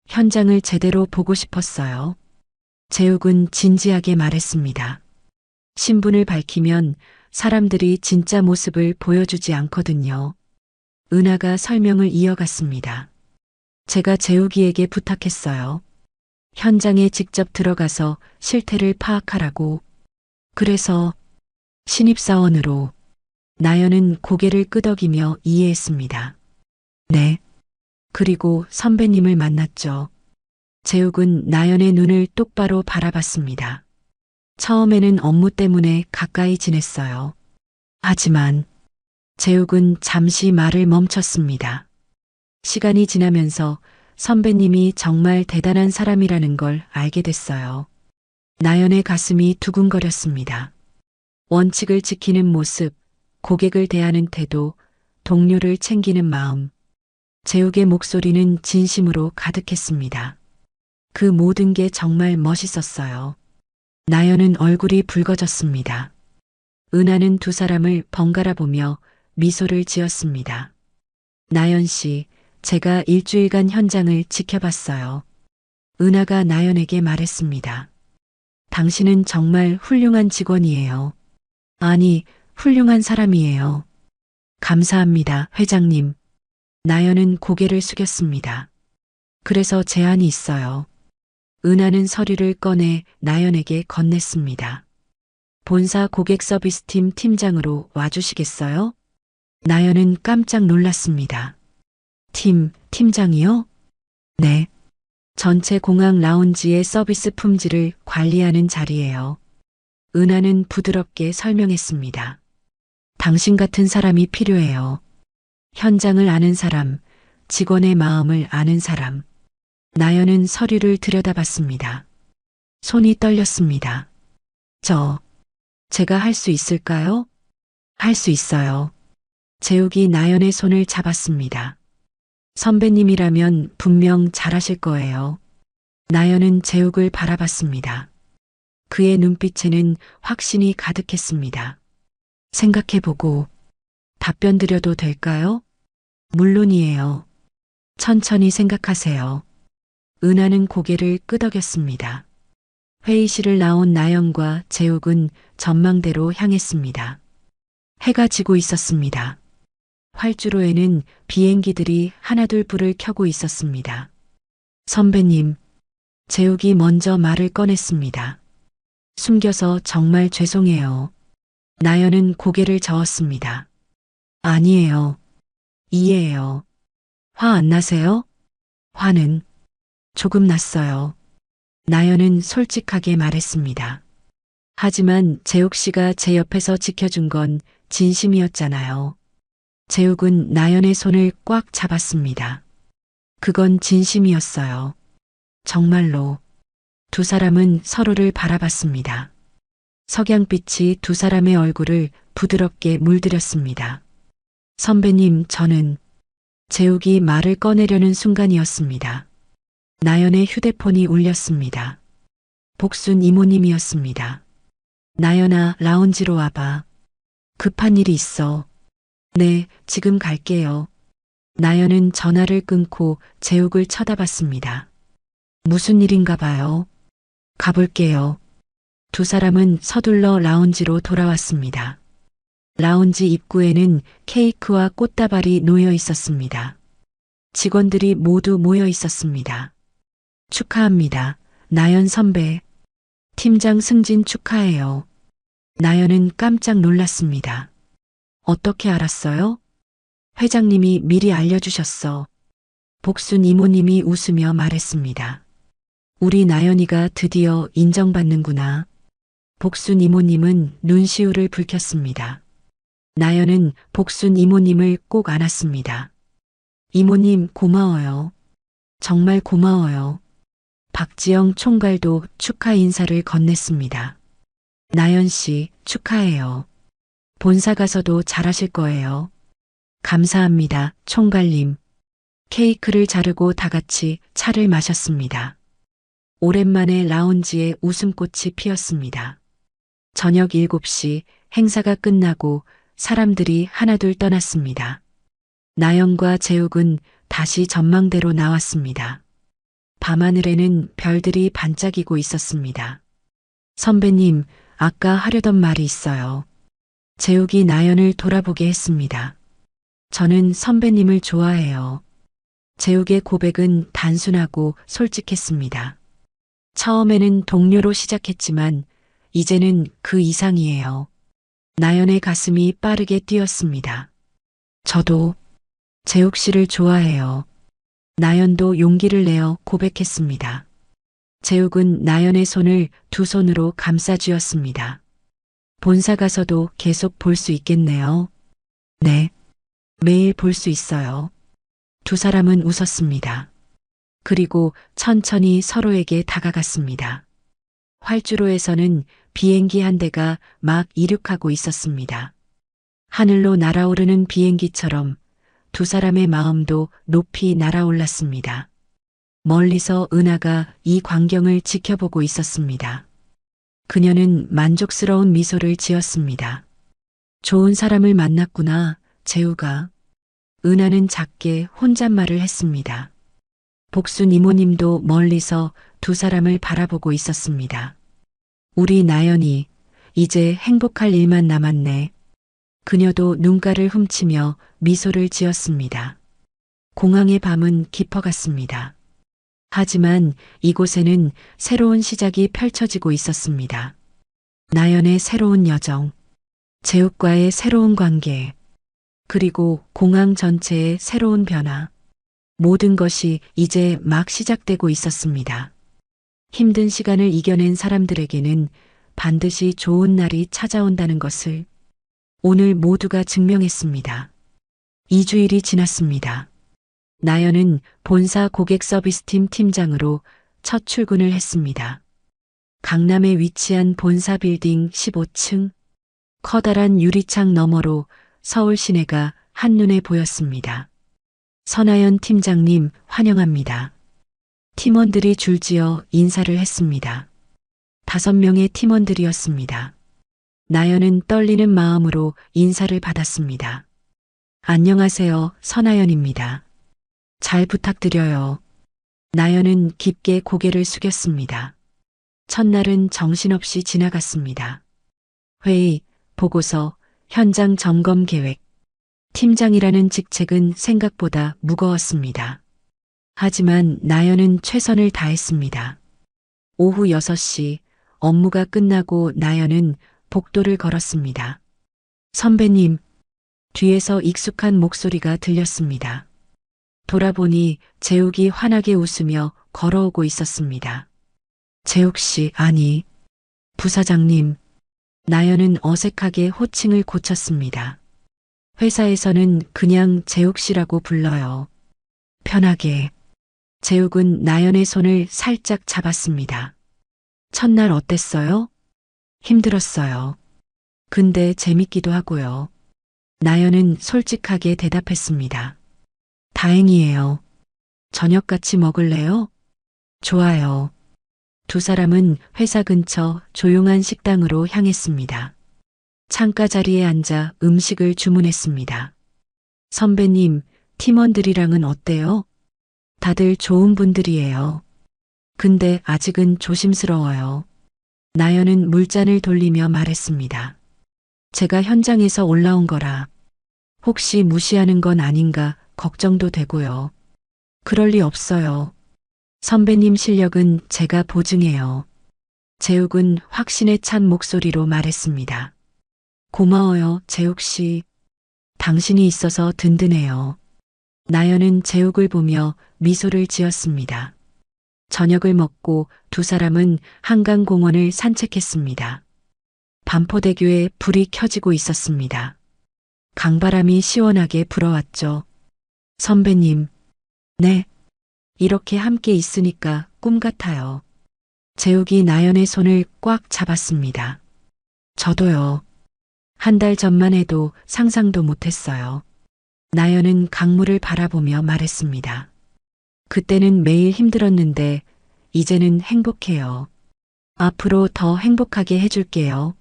현장을 제대로 보고 싶었어요. 재욱은 진지하게 말했습니다. 신분을 밝히면 사람들이 진짜 모습을 보여주지 않거든요. 은하가 설명을 이어갔습니다. 제가 재욱이에게 부탁했어요. 현장에 직접 들어가서 실태를 파악하라고. 그래서 신입사원으로. 나연은 고개를 끄덕이며 이해했습니다. 네. 그리고 선배님을 만났죠. 재욱은 나연의 눈을 똑바로 바라봤습니다. 처음에는 업무 때문에 가까이 지냈어요. 하지만 재욱은 잠시 말을 멈췄습니다. 시간이 지나면서 선배님이 정말 대단한 사람이라는 걸 알게 됐어요. 나연의 가슴이 두근거렸습니다. 원칙을 지키는 모습, 고객을 대하는 태도, 동료를 챙기는 마음. 재욱의 목소리는 진심으로 가득했습니다. 그 모든 게 정말 멋있었어요. 나연은 얼굴이 붉어졌습니다. 은하는 두 사람을 번갈아 보며 미소를 지었습니다. 나연 씨, 제가 일주일간 현장을 지켜봤어요. 은하가 나연에게 말했습니다. 당신은 정말 훌륭한 직원이에요. 아니, 훌륭한 사람이에요. 감사합니다, 회장님. 나연은 고개를 숙였습니다. 그래서 제안이 있어요. 은하는 서류를 꺼내 나연에게 건넸습니다. 본사 고객 서비스팀 팀장으로 와주시겠어요? 나연은 깜짝 놀랐습니다. 팀장이요? 네. 전체 공항 라운지의 서비스 품질을 관리하는 자리예요. 은하는 부드럽게 설명했습니다. 당신 같은 사람이 필요해요. 현장을 아는 사람, 직원의 마음을 아는 사람. 나연은 서류를 들여다봤습니다. 손이 떨렸습니다. 제가 할 수 있을까요? 할 수 있어요. 재욱이 나연의 손을 잡았습니다. 선배님이라면 분명 잘하실 거예요. 나연은 재욱을 바라봤습니다. 그의 눈빛에는 확신이 가득했습니다. 생각해보고 답변 드려도 될까요? 물론이에요. 천천히 생각하세요. 은하는 고개를 끄덕였습니다. 회의실을 나온 나연과 재욱은 전망대로 향했습니다. 해가 지고 있었습니다. 활주로에는 비행기들이 하나둘 불을 켜고 있었습니다. 선배님, 재욱이 먼저 말을 꺼냈습니다. 숨겨서 정말 죄송해요. 나연은 고개를 저었습니다. 아니에요. 이해해요. 화 안 나세요? 화는 조금 났어요. 나연은 솔직하게 말했습니다. 하지만 재욱 씨가 제 옆에서 지켜준 건 진심이었잖아요. 재욱은 나연의 손을 꽉 잡았습니다. 그건 진심이었어요. 정말로. 두 사람은 서로를 바라봤습니다. 석양빛이 두 사람의 얼굴을 부드럽게 물들였습니다. 선배님, 저는 재욱이 말을 꺼내려는 순간이었습니다. 나연의 휴대폰이 울렸습니다. 복순 이모님이었습니다. 나연아, 라운지로 와봐. 급한 일이 있어. 네, 지금 갈게요. 나연은 전화를 끊고 재욱을 쳐다봤습니다. 무슨 일인가 봐요. 가볼게요. 두 사람은 서둘러 라운지로 돌아왔습니다. 라운지 입구에는 케이크와 꽃다발이 놓여 있었습니다. 직원들이 모두 모여 있었습니다. 축하합니다. 나연 선배. 팀장 승진 축하해요. 나연은 깜짝 놀랐습니다. 어떻게 알았어요? 회장님이 미리 알려주셨어. 복순 이모님이 웃으며 말했습니다. 우리 나연이가 드디어 인정받는구나. 복순 이모님은 눈시울을 붉혔습니다. 나연은 복순 이모님을 꼭 안았습니다. 이모님 고마워요. 정말 고마워요. 박지영 총괄도 축하 인사를 건넸습니다. 나연 씨 축하해요. 본사 가서도 잘하실 거예요. 감사합니다, 총괄님. 케이크를 자르고 다 같이 차를 마셨습니다. 오랜만에 라운지에 웃음꽃이 피었습니다. 저녁 7시 행사가 끝나고 사람들이 하나둘 떠났습니다. 나연과 재욱은 다시 전망대로 나왔습니다. 밤하늘에는 별들이 반짝이고 있었습니다. 선배님, 아까 하려던 말이 있어요. 재욱이 나연을 돌아보게 했습니다. 저는 선배님을 좋아해요. 재욱의 고백은 단순하고 솔직했습니다. 처음에는 동료로 시작했지만 이제는 그 이상이에요. 나연의 가슴이 빠르게 뛰었습니다. 저도 재욱 씨를 좋아해요. 나연도 용기를 내어 고백했습니다. 재욱은 나연의 손을 두 손으로 감싸쥐었습니다. 본사 가서도 계속 볼 수 있겠네요. 네, 매일 볼 수 있어요. 두 사람은 웃었습니다. 그리고 천천히 서로에게 다가갔습니다. 활주로에서는 비행기 한 대가 막 이륙하고 있었습니다. 하늘로 날아오르는 비행기처럼 두 사람의 마음도 높이 날아올랐습니다. 멀리서 은하가 이 광경을 지켜보고 있었습니다. 그녀는 만족스러운 미소를 지었습니다. 좋은 사람을 만났구나, 재우가. 은하는 작게 혼잣말을 했습니다. 복순 이모님도 멀리서 두 사람을 바라보고 있었습니다. 우리 나연이 이제 행복할 일만 남았네. 그녀도 눈가를 훔치며 미소를 지었습니다. 공항의 밤은 깊어갔습니다. 하지만 이곳에는 새로운 시작이 펼쳐지고 있었습니다. 나연의 새로운 여정, 재욱과의 새로운 관계, 그리고 공항 전체의 새로운 변화. 모든 것이 이제 막 시작되고 있었습니다. 힘든 시간을 이겨낸 사람들에게는 반드시 좋은 날이 찾아온다는 것을 오늘 모두가 증명했습니다. 2주일이 지났습니다. 나연은 본사 고객 서비스팀 팀장으로 첫 출근을 했습니다. 강남에 위치한 본사 빌딩 15층, 커다란 유리창 너머로 서울 시내가 한눈에 보였습니다. 선하연 팀장님 환영합니다. 팀원들이 줄지어 인사를 했습니다. 5명의 팀원들이었습니다. 나연은 떨리는 마음으로 인사를 받았습니다. 안녕하세요, 선하연입니다. 잘 부탁드려요. 나연은 깊게 고개를 숙였습니다. 첫날은 정신없이 지나갔습니다. 회의, 보고서, 현장 점검 계획. 팀장이라는 직책은 생각보다 무거웠습니다. 하지만 나연은 최선을 다했습니다. 오후 6시 업무가 끝나고 나연은 복도를 걸었습니다. 선배님, 뒤에서 익숙한 목소리가 들렸습니다. 돌아보니 재욱이 환하게 웃으며 걸어오고 있었습니다. 재욱 씨, 아니, 부사장님. 나연은 어색하게 호칭을 고쳤습니다. 회사에서는 그냥 재욱 씨라고 불러요. 편하게. 재욱은 나연의 손을 살짝 잡았습니다. 첫날 어땠어요? 힘들었어요. 근데 재밌기도 하고요. 나연은 솔직하게 대답했습니다. 다행이에요. 저녁 같이 먹을래요? 좋아요. 두 사람은 회사 근처 조용한 식당으로 향했습니다. 창가 자리에 앉아 음식을 주문했습니다. 선배님, 팀원들이랑은 어때요? 다들 좋은 분들이에요. 근데 아직은 조심스러워요. 나연은 물잔을 돌리며 말했습니다. 제가 현장에서 올라온 거라 혹시 무시하는 건 아닌가 걱정도 되고요. 그럴 리 없어요. 선배님 실력은 제가 보증해요. 재욱은 확신에 찬 목소리로 말했습니다. 고마워요, 재욱 씨. 당신이 있어서 든든해요. 나연은 재욱을 보며 미소를 지었습니다. 저녁을 먹고 두 사람은 한강공원을 산책했습니다. 반포대교에 불이 켜지고 있었습니다. 강바람이 시원하게 불어왔죠. 선배님, 네. 이렇게 함께 있으니까 꿈 같아요. 재욱이 나연의 손을 꽉 잡았습니다. 저도요. 한 달 전만 해도 상상도 못했어요. 나연은 강물을 바라보며 말했습니다. 그때는 매일 힘들었는데 이제는 행복해요. 앞으로 더 행복하게 해줄게요.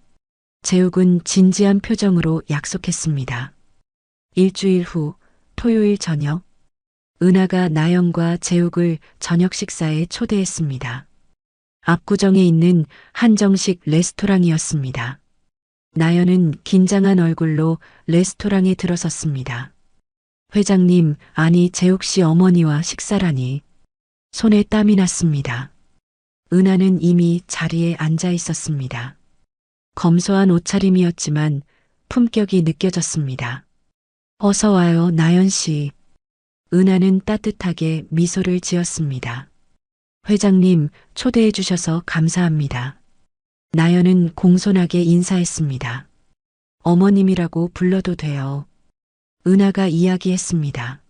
재욱은 진지한 표정으로 약속했습니다. 일주일 후 토요일 저녁, 은하가 나연과 재욱을 저녁 식사에 초대했습니다. 압구정에 있는 한정식 레스토랑이었습니다. 나연은 긴장한 얼굴로 레스토랑에 들어섰습니다. 회장님, 아니 재욱 씨 어머니와 식사라니. 손에 땀이 났습니다. 은하는 이미 자리에 앉아 있었습니다. 검소한 옷차림이었지만 품격이 느껴졌습니다. 어서 와요, 나연 씨. 은하는 따뜻하게 미소를 지었습니다. 회장님, 초대해 주셔서 감사합니다. 나연은 공손하게 인사했습니다. 어머님이라고 불러도 돼요. 은하가 이야기했습니다.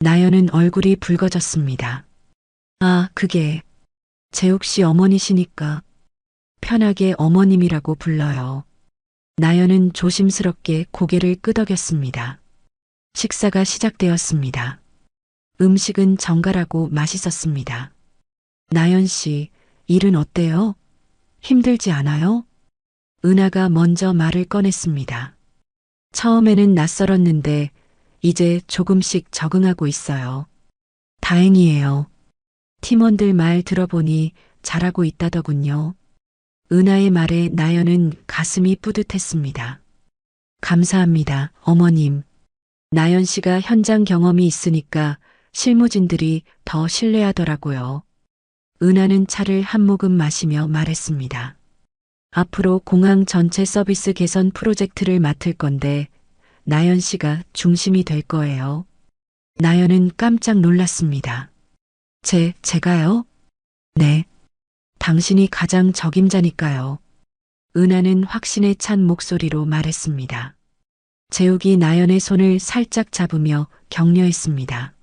나연은 얼굴이 붉어졌습니다. 아, 그게 재욱 씨 어머니시니까 편하게 어머님이라고 불러요. 나연은 조심스럽게 고개를 끄덕였습니다. 식사가 시작되었습니다. 음식은 정갈하고 맛있었습니다. 나연 씨, 일은 어때요? 힘들지 않아요? 은하가 먼저 말을 꺼냈습니다. 처음에는 낯설었는데 이제 조금씩 적응하고 있어요. 다행이에요. 팀원들 말 들어보니 잘하고 있다더군요. 은하의 말에 나연은 가슴이 뿌듯했습니다. 감사합니다, 어머님. 나연 씨가 현장 경험이 있으니까 실무진들이 더 신뢰하더라고요. 은하는 차를 한 모금 마시며 말했습니다. 앞으로 공항 전체 서비스 개선 프로젝트를 맡을 건데 나연 씨가 중심이 될 거예요. 나연은 깜짝 놀랐습니다. 제가요? 네. 당신이 가장 적임자니까요. 은하는 확신에 찬 목소리로 말했습니다. 재욱이 나연의 손을 살짝 잡으며 격려했습니다.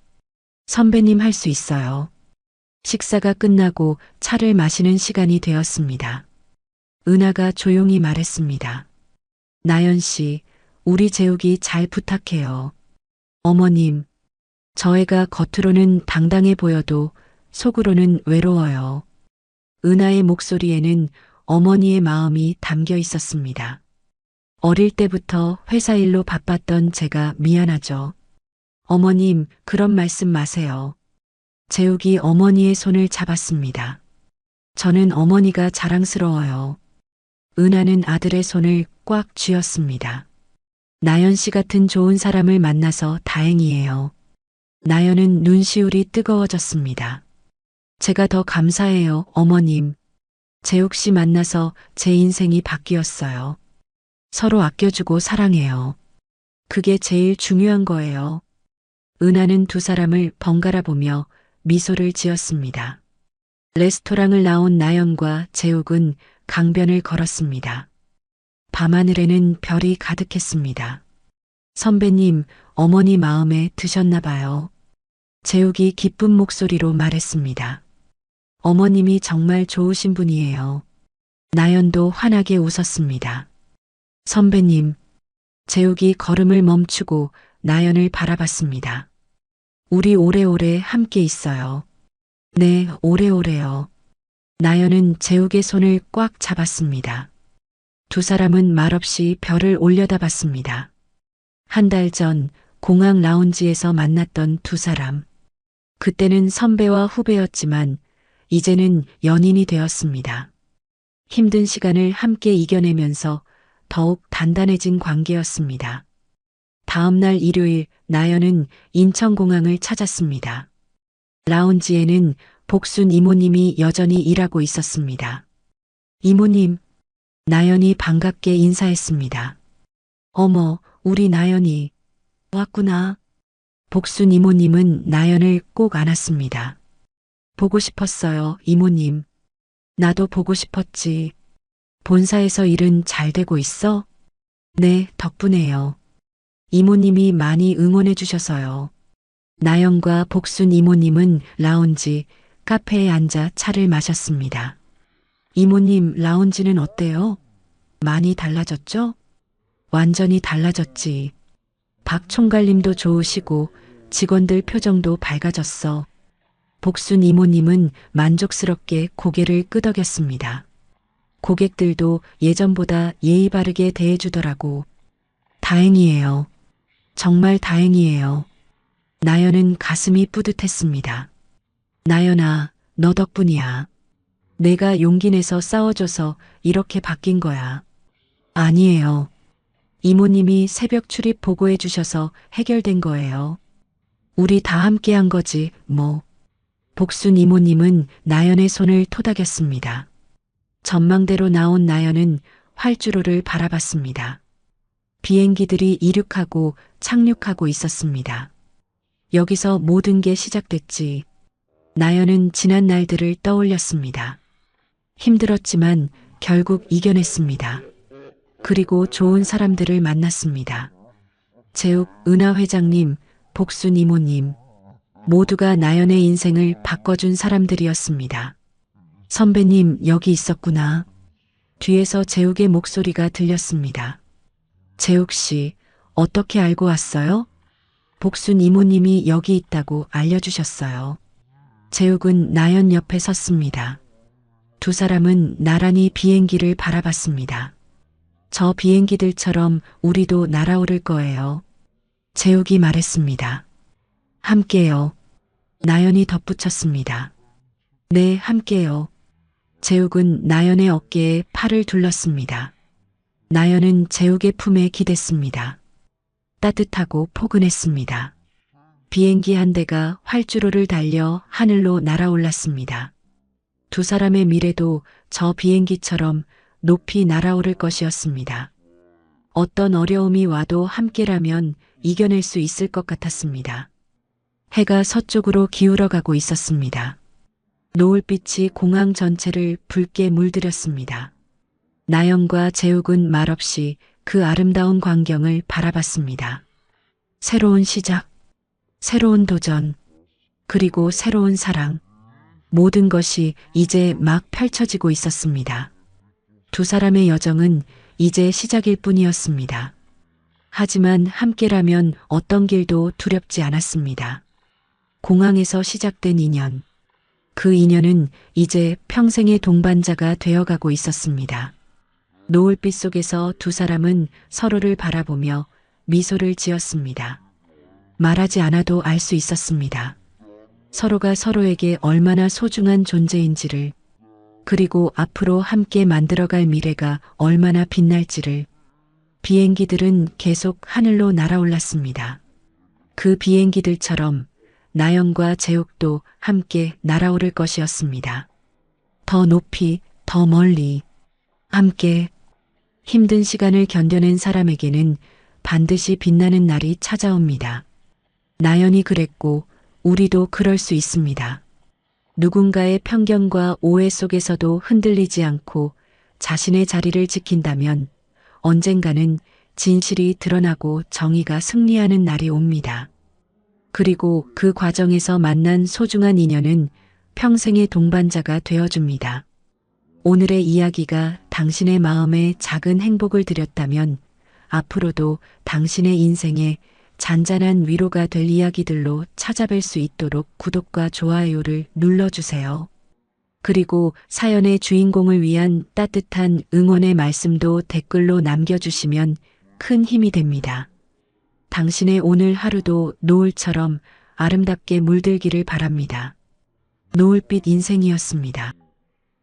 선배님 할 수 있어요. 식사가 끝나고 차를 마시는 시간이 되었습니다. 은하가 조용히 말했습니다. 나연 씨, 우리 재욱이 잘 부탁해요. 어머님, 저 애가 겉으로는 당당해 보여도 속으로는 외로워요. 은하의 목소리에는 어머니의 마음이 담겨 있었습니다. 어릴 때부터 회사 일로 바빴던 제가 미안하죠. 어머님, 그런 말씀 마세요. 재욱이 어머니의 손을 잡았습니다. 저는 어머니가 자랑스러워요. 은하는 아들의 손을 꽉 쥐었습니다. 나연 씨 같은 좋은 사람을 만나서 다행이에요. 나연은 눈시울이 뜨거워졌습니다. 제가 더 감사해요, 어머님. 재욱 씨 만나서 제 인생이 바뀌었어요. 서로 아껴주고 사랑해요. 그게 제일 중요한 거예요. 은하는 두 사람을 번갈아 보며 미소를 지었습니다. 레스토랑을 나온 나연과 재욱은 강변을 걸었습니다. 밤하늘에는 별이 가득했습니다. 선배님, 어머니 마음에 드셨나 봐요. 재욱이 기쁜 목소리로 말했습니다. 어머님이 정말 좋으신 분이에요. 나연도 환하게 웃었습니다. 선배님, 재욱이 걸음을 멈추고 나연을 바라봤습니다. 우리 오래오래 함께 있어요. 네, 오래오래요. 나연은 재욱의 손을 꽉 잡았습니다. 두 사람은 말없이 별을 올려다봤습니다. 한 달 전 공항 라운지에서 만났던 두 사람. 그때는 선배와 후배였지만 이제는 연인이 되었습니다. 힘든 시간을 함께 이겨내면서 더욱 단단해진 관계였습니다. 다음 날 일요일 나연은 인천공항을 찾았습니다. 라운지에는 복순 이모님이 여전히 일하고 있었습니다. 이모님, 나연이 반갑게 인사했습니다. 어머, 우리 나연이 왔구나. 복순 이모님은 나연을 꼭 안았습니다. 보고 싶었어요, 이모님. 나도 보고 싶었지. 본사에서 일은 잘 되고 있어? 네, 덕분에요. 이모님이 많이 응원해 주셔서요. 나연과 복순 이모님은 라운지, 카페에 앉아 차를 마셨습니다. 이모님, 라운지는 어때요? 많이 달라졌죠? 완전히 달라졌지. 박 총괄님도 좋으시고 직원들 표정도 밝아졌어. 복순 이모님은 만족스럽게 고개를 끄덕였습니다. 고객들도 예전보다 예의 바르게 대해주더라고. 다행이에요. 정말 다행이에요. 나연은 가슴이 뿌듯했습니다. 나연아, 너 덕분이야. 내가 용기 내서 싸워줘서 이렇게 바뀐 거야. 아니에요. 이모님이 새벽 출입 보고해 주셔서 해결된 거예요. 우리 다 함께 한 거지, 뭐. 복순 이모님은 나연의 손을 토닥였습니다. 전망대로 나온 나연은 활주로를 바라봤습니다. 비행기들이 이륙하고 착륙하고 있었습니다. 여기서 모든 게 시작됐지. 나연은 지난 날들을 떠올렸습니다. 힘들었지만 결국 이겨냈습니다. 그리고 좋은 사람들을 만났습니다. 재욱, 은하 회장님, 복순 이모님, 모두가 나연의 인생을 바꿔준 사람들이었습니다. 선배님, 여기 있었구나. 뒤에서 재욱의 목소리가 들렸습니다. 재욱 씨, 어떻게 알고 왔어요? 복순 이모님이 여기 있다고 알려주셨어요. 재욱은 나연 옆에 섰습니다. 두 사람은 나란히 비행기를 바라봤습니다. 저 비행기들처럼 우리도 날아오를 거예요. 재욱이 말했습니다. 함께요. 나연이 덧붙였습니다. 네, 함께요. 재욱은 나연의 어깨에 팔을 둘렀습니다. 나연은 재욱의 품에 기댔습니다. 따뜻하고 포근했습니다. 비행기 한 대가 활주로를 달려 하늘로 날아올랐습니다. 두 사람의 미래도 저 비행기처럼 높이 날아오를 것이었습니다. 어떤 어려움이 와도 함께라면 이겨낼 수 있을 것 같았습니다. 해가 서쪽으로 기울어가고 있었습니다. 노을빛이 공항 전체를 붉게 물들였습니다. 나연과 재욱은 말없이 그 아름다운 광경을 바라봤습니다. 새로운 시작, 새로운 도전, 그리고 새로운 사랑. 모든 것이 이제 막 펼쳐지고 있었습니다. 두 사람의 여정은 이제 시작일 뿐이었습니다. 하지만 함께라면 어떤 길도 두렵지 않았습니다. 공항에서 시작된 인연. 그 인연은 이제 평생의 동반자가 되어가고 있었습니다. 노을빛 속에서 두 사람은 서로를 바라보며 미소를 지었습니다. 말하지 않아도 알 수 있었습니다. 서로가 서로에게 얼마나 소중한 존재인지를, 그리고 앞으로 함께 만들어갈 미래가 얼마나 빛날지를. 비행기들은 계속 하늘로 날아올랐습니다. 그 비행기들처럼 나영과 재욱도 함께 날아오를 것이었습니다. 더 높이, 더 멀리, 함께. 힘든 시간을 견뎌낸 사람에게는 반드시 빛나는 날이 찾아옵니다. 나연이 그랬고, 우리도 그럴 수 있습니다. 누군가의 편견과 오해 속에서도 흔들리지 않고 자신의 자리를 지킨다면 언젠가는 진실이 드러나고 정의가 승리하는 날이 옵니다. 그리고 그 과정에서 만난 소중한 인연은 평생의 동반자가 되어줍니다. 오늘의 이야기가 당신의 마음에 작은 행복을 드렸다면 앞으로도 당신의 인생에 잔잔한 위로가 될 이야기들로 찾아뵐 수 있도록 구독과 좋아요를 눌러주세요. 그리고 사연의 주인공을 위한 따뜻한 응원의 말씀도 댓글로 남겨주시면 큰 힘이 됩니다. 당신의 오늘 하루도 노을처럼 아름답게 물들기를 바랍니다. 노을빛 인생이었습니다.